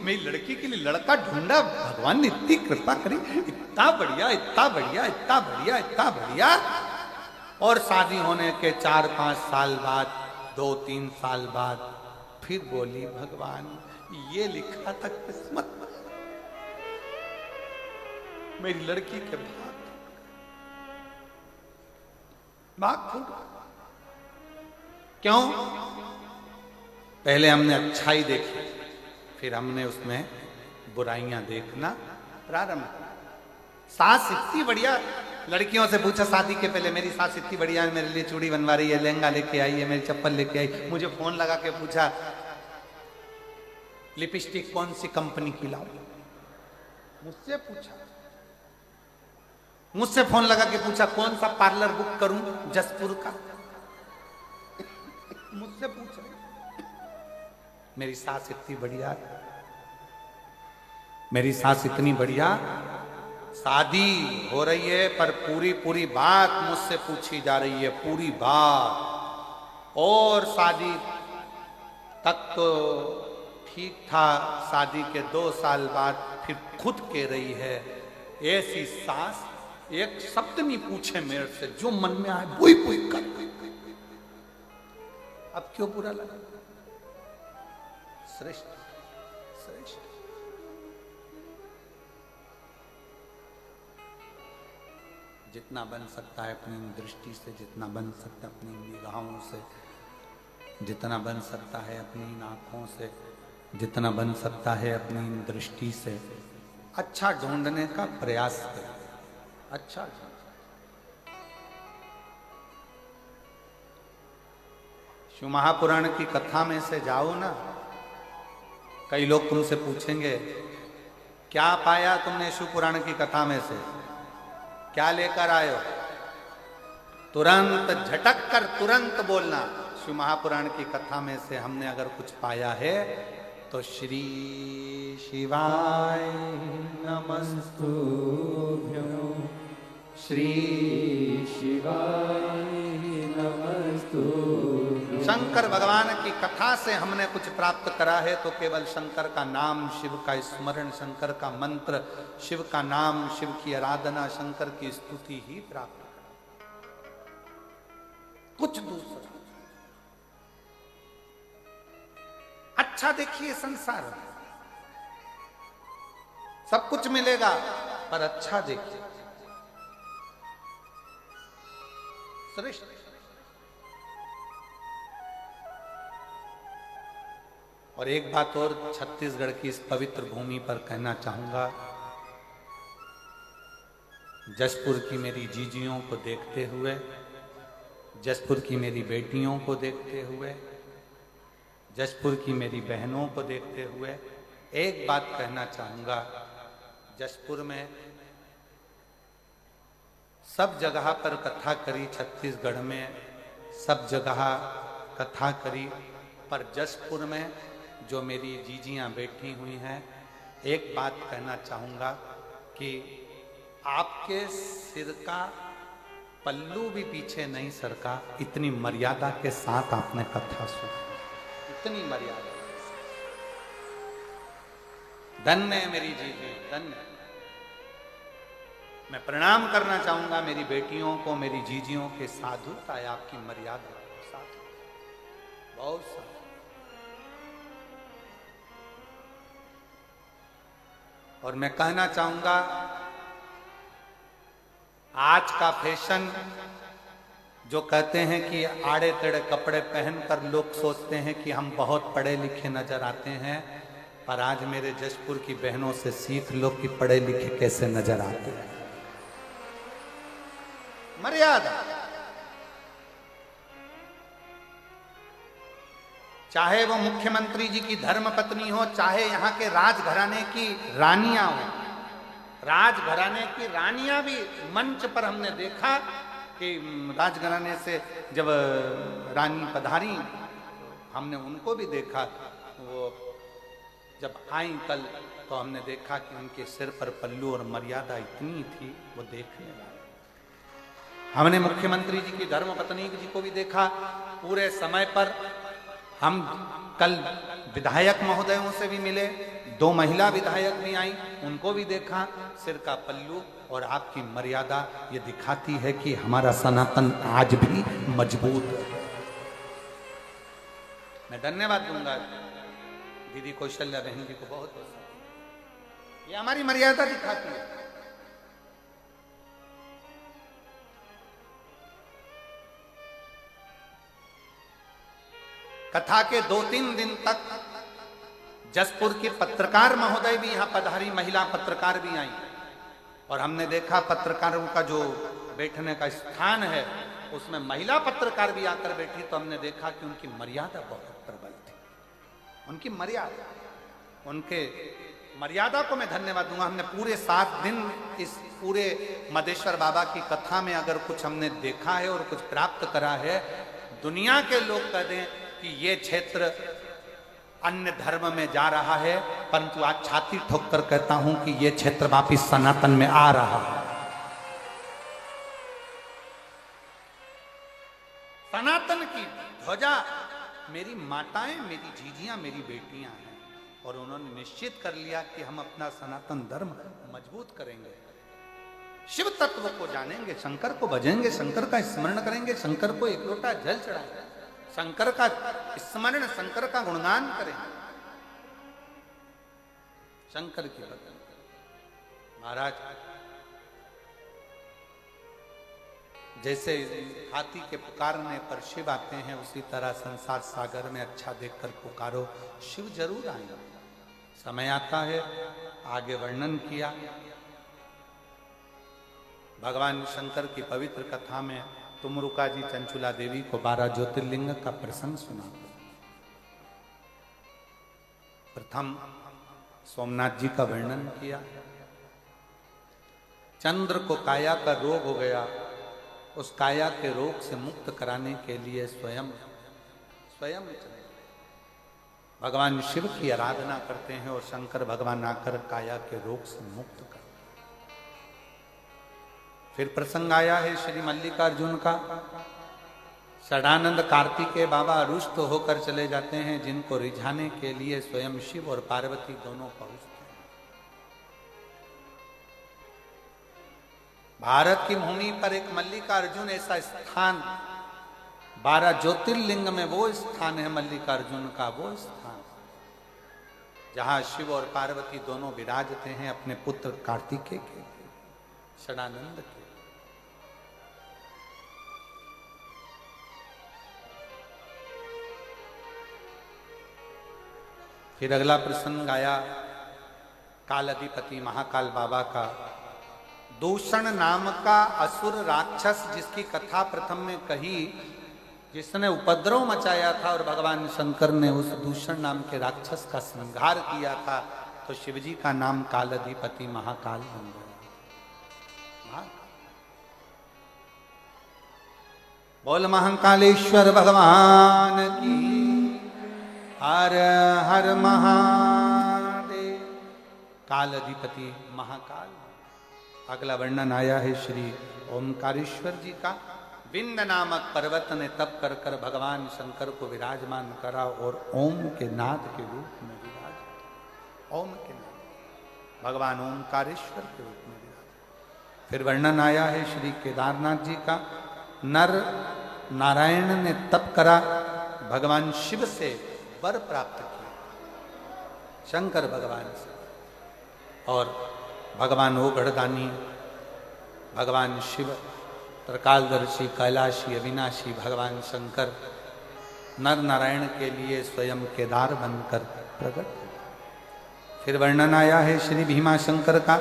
S1: मेरी लड़की के लिए लड़का ढूंढा, भगवान ने इतनी कृपा करी, इतना बढ़िया, इतना बढ़िया, इतना बढ़िया, इतना बढ़िया। और शादी होने के 4-5 साल बाद, 2-3 साल बाद फिर बोली, भगवान ये लिखा था किस्मत में, मेरी लड़की के भाग फूट। क्यों? पहले हमने अच्छाई देखी, फिर हमने उसमें बुराइयां देखना प्रारंभ किया। सास इतनी बढ़िया, लड़कियों से पूछा शादी के पहले, मेरी सास इतनी बढ़िया है, मेरे लिए चूड़ी बनवा रही है, लहंगा लेके आई है, मेरी चप्पल लेके आई। मुझे फोन लगा के पूछा लिपस्टिक कौन सी कंपनी की लाऊं, मुझसे पूछा। मुझसे फोन लगा के पूछा कौन सा पार्लर बुक करूं जसपुर का, मुझसे पूछा। मेरी सास इतनी बढ़िया, मेरी सास इतनी बढ़िया, शादी हो रही है पर पूरी पूरी बात मुझसे पूछी जा रही है, पूरी बात। और शादी तक तो ठीक था, शादी के 2 साल बाद फिर खुद कह रही है, ऐसी सास एक शब्द नहीं पूछे मेरे से, जो मन में आए वही वही कर। अब क्यों बुरा लगा? श्रेष्ठ श्रेष्ठ। जितना बन सकता है अपनी दृष्टि से, जितना बन सकता है अपनी निगाहों से, जितना बन सकता है अपनी आंखों से, जितना बन सकता है अपनी दृष्टि से, अच्छा ढूंढने का प्रयास करें। अच्छा शिव महापुराण की कथा में से जाओ ना, कई लोग तुमसे पूछेंगे क्या पाया तुमने शिव पुराण की कथा में से, क्या लेकर आए हो? तुरंत झटक कर तुरंत बोलना, शिव महापुराण की कथा में से हमने अगर कुछ पाया है तो श्री शिवाय
S2: नमस्तुभ्यो, श्री शिवाय नमस्तुभ्यो।
S1: शंकर भगवान की कथा से हमने कुछ प्राप्त करा है तो केवल शंकर का नाम, शिव का स्मरण, शंकर का मंत्र, शिव का नाम, शिव की आराधना, शंकर की स्तुति ही प्राप्त करा, कुछ दूसरा। अच्छा देखिए, संसार में सब कुछ मिलेगा, पर अच्छा देखिए, श्रेष्ठ। और एक बात और छत्तीसगढ़ की इस पवित्र भूमि पर कहना चाहूंगा, जसपुर की मेरी जीजियों को देखते हुए, जसपुर की मेरी बेटियों को देखते हुए, जसपुर की मेरी बहनों को देखते हुए एक बात कहना चाहूंगा, जसपुर में सब जगह पर कथा करी, छत्तीसगढ़ में सब जगह कथा करी, पर जसपुर में जो मेरी जीजियां बैठी हुई हैं, एक बात कहना चाहूंगा कि आपके सिर का पल्लू भी पीछे नहीं सरका, इतनी मर्यादा के साथ आपने कथा सुनी, इतनी मर्यादा। धन्य है मेरी जीजी, धन्य। मैं प्रणाम करना चाहूंगा मेरी बेटियों को, मेरी जीजियों के, साधुता है आपकी मर्यादा, साधु, बहुत साधु। और मैं कहना चाहूंगा, आज का फैशन जो कहते हैं कि आड़े टेढ़े कपड़े पहनकर लोग सोचते हैं कि हम बहुत पढ़े लिखे नजर आते हैं, पर आज मेरे जसपुर की बहनों से सीख लो कि पढ़े लिखे कैसे नजर आते हैं। मर्यादा, चाहे वो मुख्यमंत्री जी की धर्मपत्नी हो, चाहे यहाँ के राजघराने की रानियां हो, राजघराने की रानियां भी मंच पर हमने देखा कि राजघराने से जब रानी पधारी, हमने उनको भी देखा, वो जब आई कल तो हमने देखा कि उनके सिर पर पल्लू और मर्यादा इतनी थी, वो देखने वाले। हमने मुख्यमंत्री जी की धर्मपत्नी जी को भी देखा पूरे समय पर। हम कल विधायक महोदयों से भी मिले, 2 महिला विधायक भी आई, उनको भी देखा। सिर का पल्लू और आपकी मर्यादा ये दिखाती है कि हमारा सनातन आज भी मजबूत है। मैं धन्यवाद दूंगा दीदी कौशल्या बहन जी को, बहुत बहुत। ये हमारी मर्यादा दिखाती है। कथा के 2-3 दिन तक जसपुर के पत्रकार महोदय भी यहां पधारी, महिला पत्रकार भी आई, और हमने देखा पत्रकारों का जो बैठने का स्थान है उसमें महिला पत्रकार भी आकर बैठी, तो हमने देखा कि उनकी मर्यादा बहुत प्रबल थी। उनकी मर्यादा, उनके मर्यादा को मैं धन्यवाद दूंगा। हमने पूरे 7 दिन इस पूरे मदेश्वर बाबा की कथा में अगर कुछ हमने देखा है और कुछ प्राप्त करा है, दुनिया के लोग कह दें कि ये क्षेत्र अन्य धर्म में जा रहा है, परंतु आज छाती ठोक कर कहता हूं कि ये क्षेत्र वापिस सनातन में आ रहा है। सनातन की ध्वजा मेरी माताएं, मेरी जीजियां, मेरी बेटियां हैं, और उन्होंने निश्चित कर लिया कि हम अपना सनातन धर्म मजबूत करेंगे। शिव तत्व को जानेंगे, शंकर को भजेंगे, शंकर का स्मरण करेंगे, शंकर को एक लोटा जल चढ़ाएंगे, शंकर का स्मरण, शंकर का गुणगान करेंगे, शंकर की भक्ति। महाराज जैसे हाथी के पुकारने पर शिव आते हैं, उसी तरह संसार सागर में अच्छा देखकर पुकारो, शिव जरूर आएंगे। समय आता है, आगे वर्णन किया। भगवान शंकर की पवित्र कथा में तुमरुका जी चंचुला देवी को 12 ज्योतिर्लिंग का प्रसंग सुना। प्रथम सोमनाथ जी का वर्णन किया। चंद्र को काया का रोग हो गया, उस काया के रोग से मुक्त कराने के लिए स्वयं भगवान शिव की आराधना करते हैं और शंकर भगवान आकर काया के रोग से मुक्त कर। फिर प्रसंग आया है श्री मल्लिकार्जुन का। षडानंद कार्तिकेय बाबा रुष्ट होकर चले जाते हैं, जिनको रिझाने के लिए स्वयं शिव और पार्वती दोनों पहुंचते हैं। भारत की भूमि पर एक मल्लिकार्जुन ऐसा स्थान, 12 ज्योतिर्लिंग में वो स्थान है मल्लिकार्जुन का, वो स्थान जहां शिव और पार्वती दोनों विराजते हैं अपने पुत्र कार्तिकेय के, षडानंद के। फिर अगला प्रसंग आया काल अधिपति महाकाल बाबा का। दूषण नाम का असुर राक्षस, जिसकी कथा प्रथम में कही, जिसने उपद्रव मचाया था और भगवान शंकर ने उस दूषण नाम के राक्षस का संहार किया था, तो शिवजी का नाम काल अधिपति महाकाल बन गया। बोल महाकालेश्वर भगवान की हर हर महादेव। काल अधिपति महाकाल। अगला वर्णन आया है श्री ओमकारेश्वर जी का। विंध्य नामक पर्वत ने तप कर कर भगवान शंकर को विराजमान करा और ओम के नाद के रूप में विराज, ओम के नाद, भगवान ओमकारेश्वर के रूप में विराज। फिर वर्णन आया है श्री केदारनाथ जी का। नर नारायण ने तप करा, भगवान शिव से वर प्राप्त किया, शंकर भगवान से। और भगवान ओगढ़दानी, भगवान शिव, त्रिकालदर्शी, कैलाशी, अविनाशी भगवान शंकर नर नारायण के लिए स्वयं केदार बनकर प्रकट। फिर वर्णन आया है श्री भीमा शंकर का।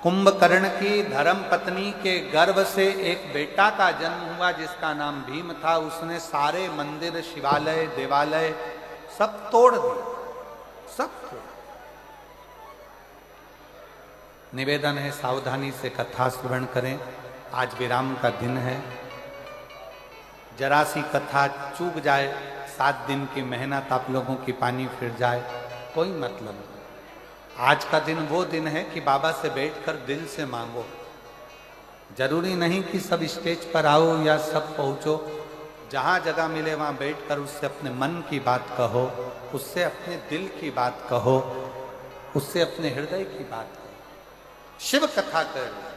S1: कुंभकर्ण की धर्म पत्नी के गर्भ से एक बेटा का जन्म हुआ जिसका नाम भीम था। उसने सारे मंदिर, शिवालय, देवालय सब तोड़ दिए, सब तोड़। निवेदन है सावधानी से कथा श्रवण करें। आज विराम का दिन है, जरा सी कथा चूक जाए, 7 दिन की मेहनत आप लोगों की पानी फिर जाए, कोई मतलब नहीं। आज का दिन वो दिन है कि बाबा से बैठकर दिल से मांगो। जरूरी नहीं कि सब स्टेज पर आओ या सब पहुंचो, जहां जगह मिले वहां बैठकर उससे अपने मन की बात कहो, उससे अपने दिल की बात कहो, उससे अपने हृदय की बात कहो। शिव कथा कर रहे,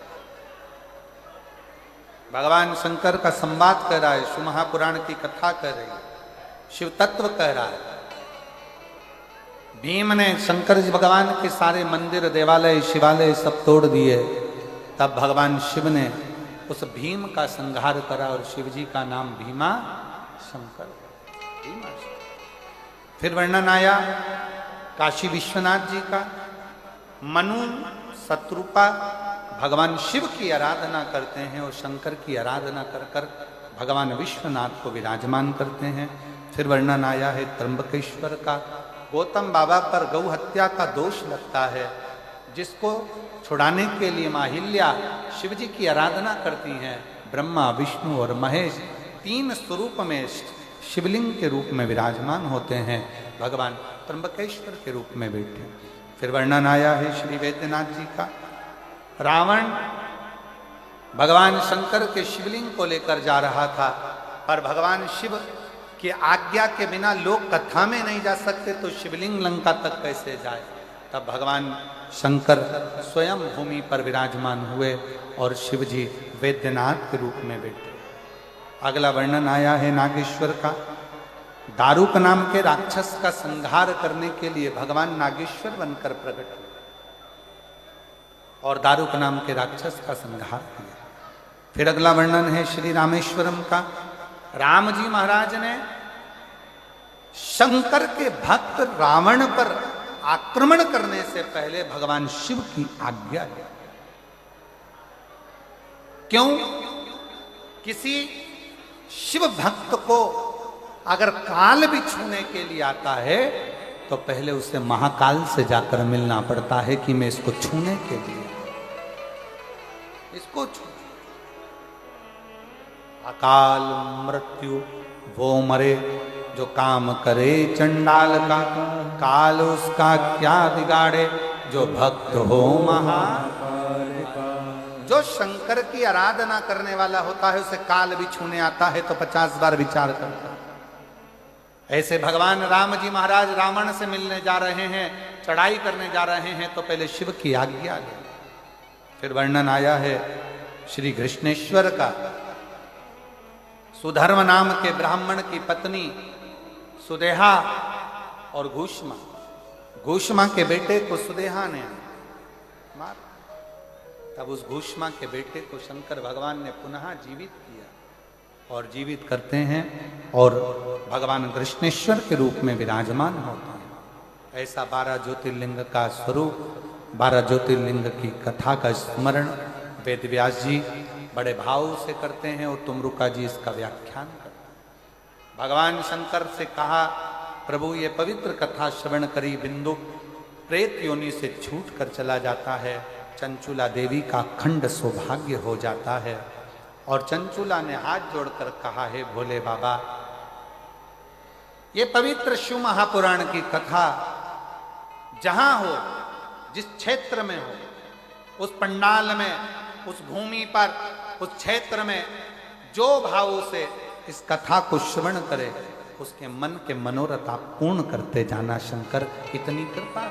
S1: भगवान शंकर का संवाद कर रहा है, शिव महापुराण की कथा कर रही है, शिव तत्व कह रहा है। भीम ने शंकर जी भगवान के सारे मंदिर, देवालय, शिवालय सब तोड़ दिए। तब भगवान शिव ने उस भीम का संहार करा और शिव जी का नाम भीमा शंकर, भीमा शंकर। फिर वर्णन आया काशी विश्वनाथ जी का। मनु शत्रुपा भगवान शिव की आराधना करते हैं और शंकर की आराधना कर कर भगवान विश्वनाथ को विराजमान करते हैं। फिर वर्णन आया है त्र्यंबकेश्वर का। गौतम बाबा पर गौ हत्या का दोष लगता है, जिसको छुड़ाने के लिए माहिल्या शिव जी की आराधना करती हैं। ब्रह्मा, विष्णु और महेश 3 स्वरूप में शिवलिंग के रूप में विराजमान होते हैं, भगवान त्र्यंबकेश्वर के रूप में बैठे। फिर वर्णन आया है श्री वैद्यनाथ जी का। रावण भगवान शंकर के शिवलिंग को लेकर जा रहा था, पर भगवान शिव की आज्ञा के बिना लोग कथा में नहीं जा सकते, तो शिवलिंग लंका तक कैसे जाए। तब भगवान शंकर स्वयं भूमि पर विराजमान हुए और शिव जी वैद्यनाथ के रूप में बैठे। अगला वर्णन आया है नागेश्वर का। दारुक नाम के राक्षस का संहार करने के लिए भगवान नागेश्वर बनकर प्रकट हुए और दारुक नाम के राक्षस का संहार किया। फिर अगला वर्णन है श्री रामेश्वरम का। राम जी महाराज ने शंकर के भक्त रावण पर आक्रमण करने से पहले भगवान शिव की आज्ञा ली। क्यों? किसी शिव भक्त को अगर काल भी छूने के लिए आता है तो पहले उसे महाकाल से जाकर मिलना पड़ता है कि मैं इसको छूने के लिए, इसको छू। अकाल मृत्यु वो मरे जो काम करे चंडाल का, काल उसका क्या बिगाड़े जो भक्त हो महाकाल का। जो शंकर की आराधना करने वाला होता है उसे काल भी छूने आता है तो 50 बार विचार करता है। ऐसे भगवान राम जी महाराज रावण से मिलने जा रहे हैं, चढ़ाई करने जा रहे हैं तो पहले शिव की आज्ञा ले। फिर वर्णन आया है श्री कृष्णेश्वर का। सुधर्म नाम के ब्राह्मण की पत्नी सुदेहा और घूष्मा, घूष्मा के बेटे को सुदेहा ने मार। तब उस घूष्मा के बेटे को शंकर भगवान ने पुनः जीवित किया और जीवित करते हैं और भगवान कृष्णेश्वर के रूप में विराजमान होते हैं। ऐसा 12 ज्योतिर्लिंग का स्वरूप, 12 ज्योतिर्लिंग की कथा का स्मरण वेद व्यास जी बड़े भाव से करते हैं और तुमरुका जी इसका व्याख्यान करते हैं। भगवान शंकर से कहा, प्रभु ये पवित्र कथा श्रवण करी बिंदु प्रेत योनि से छूट कर चला जाता है, चंचुला देवी का अखंड सौभाग्य हो जाता है। और चंचुला ने हाथ जोड़कर कहा, है भोले बाबा, ये पवित्र शिव महापुराण की कथा जहां हो, जिस क्षेत्र में हो, उस पंडाल में, उस भूमि पर, उस क्षेत्र में जो भाव से इस कथा को श्रवण करे उसके मन के मनोरथ आप पूर्ण करते जाना शंकर, इतनी कृपा।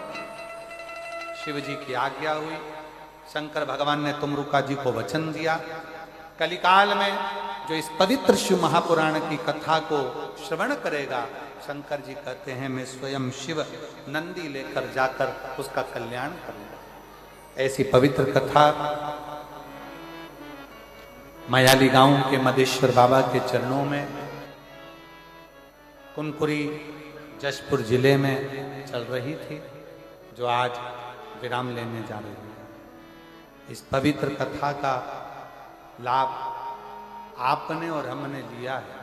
S1: शिव जी की आज्ञा हुई। शंकर भगवान ने तुमरुका जी को वचन दिया, कलिकाल में जो इस पवित्र शिव महापुराण की कथा को श्रवण करेगा, शंकर जी कहते हैं मैं स्वयं शिव नंदी लेकर जाकर उसका कल्याण करूंगा। ऐसी पवित्र कथा मयाली गांव के मदेश्वर बाबा के चरणों में कुनकुरी जशपुर जिले में चल रही थी, जो आज विराम लेने जा रही है। इस पवित्र कथा का लाभ आपने और हमने लिया है।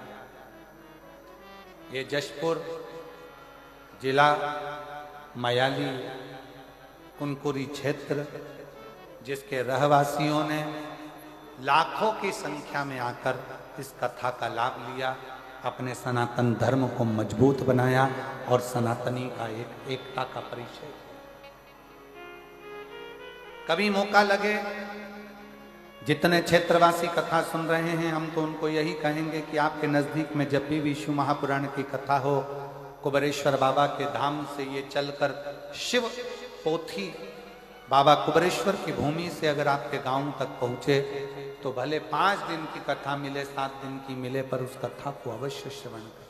S1: ये जशपुर जिला मयाली कुनकुरी क्षेत्र, जिसके रहवासियों ने लाखों की संख्या में आकर इस कथा का लाभ लिया, अपने सनातन धर्म को मजबूत बनाया और सनातनी का एकता का परिचय। कभी मौका लगे, जितने क्षेत्रवासी कथा सुन रहे हैं, हम तो उनको यही कहेंगे कि आपके नजदीक में जब भी विष्णु महापुराण की कथा हो, कुबेरेश्वर बाबा के धाम से ये चलकर शिव पोथी बाबा कुबेरेश्वर की भूमि से अगर आपके गांव तक पहुंचे तो भले 5 दिन की कथा मिले, 7 दिन की मिले, पर उस कथा को अवश्य श्रवण करें।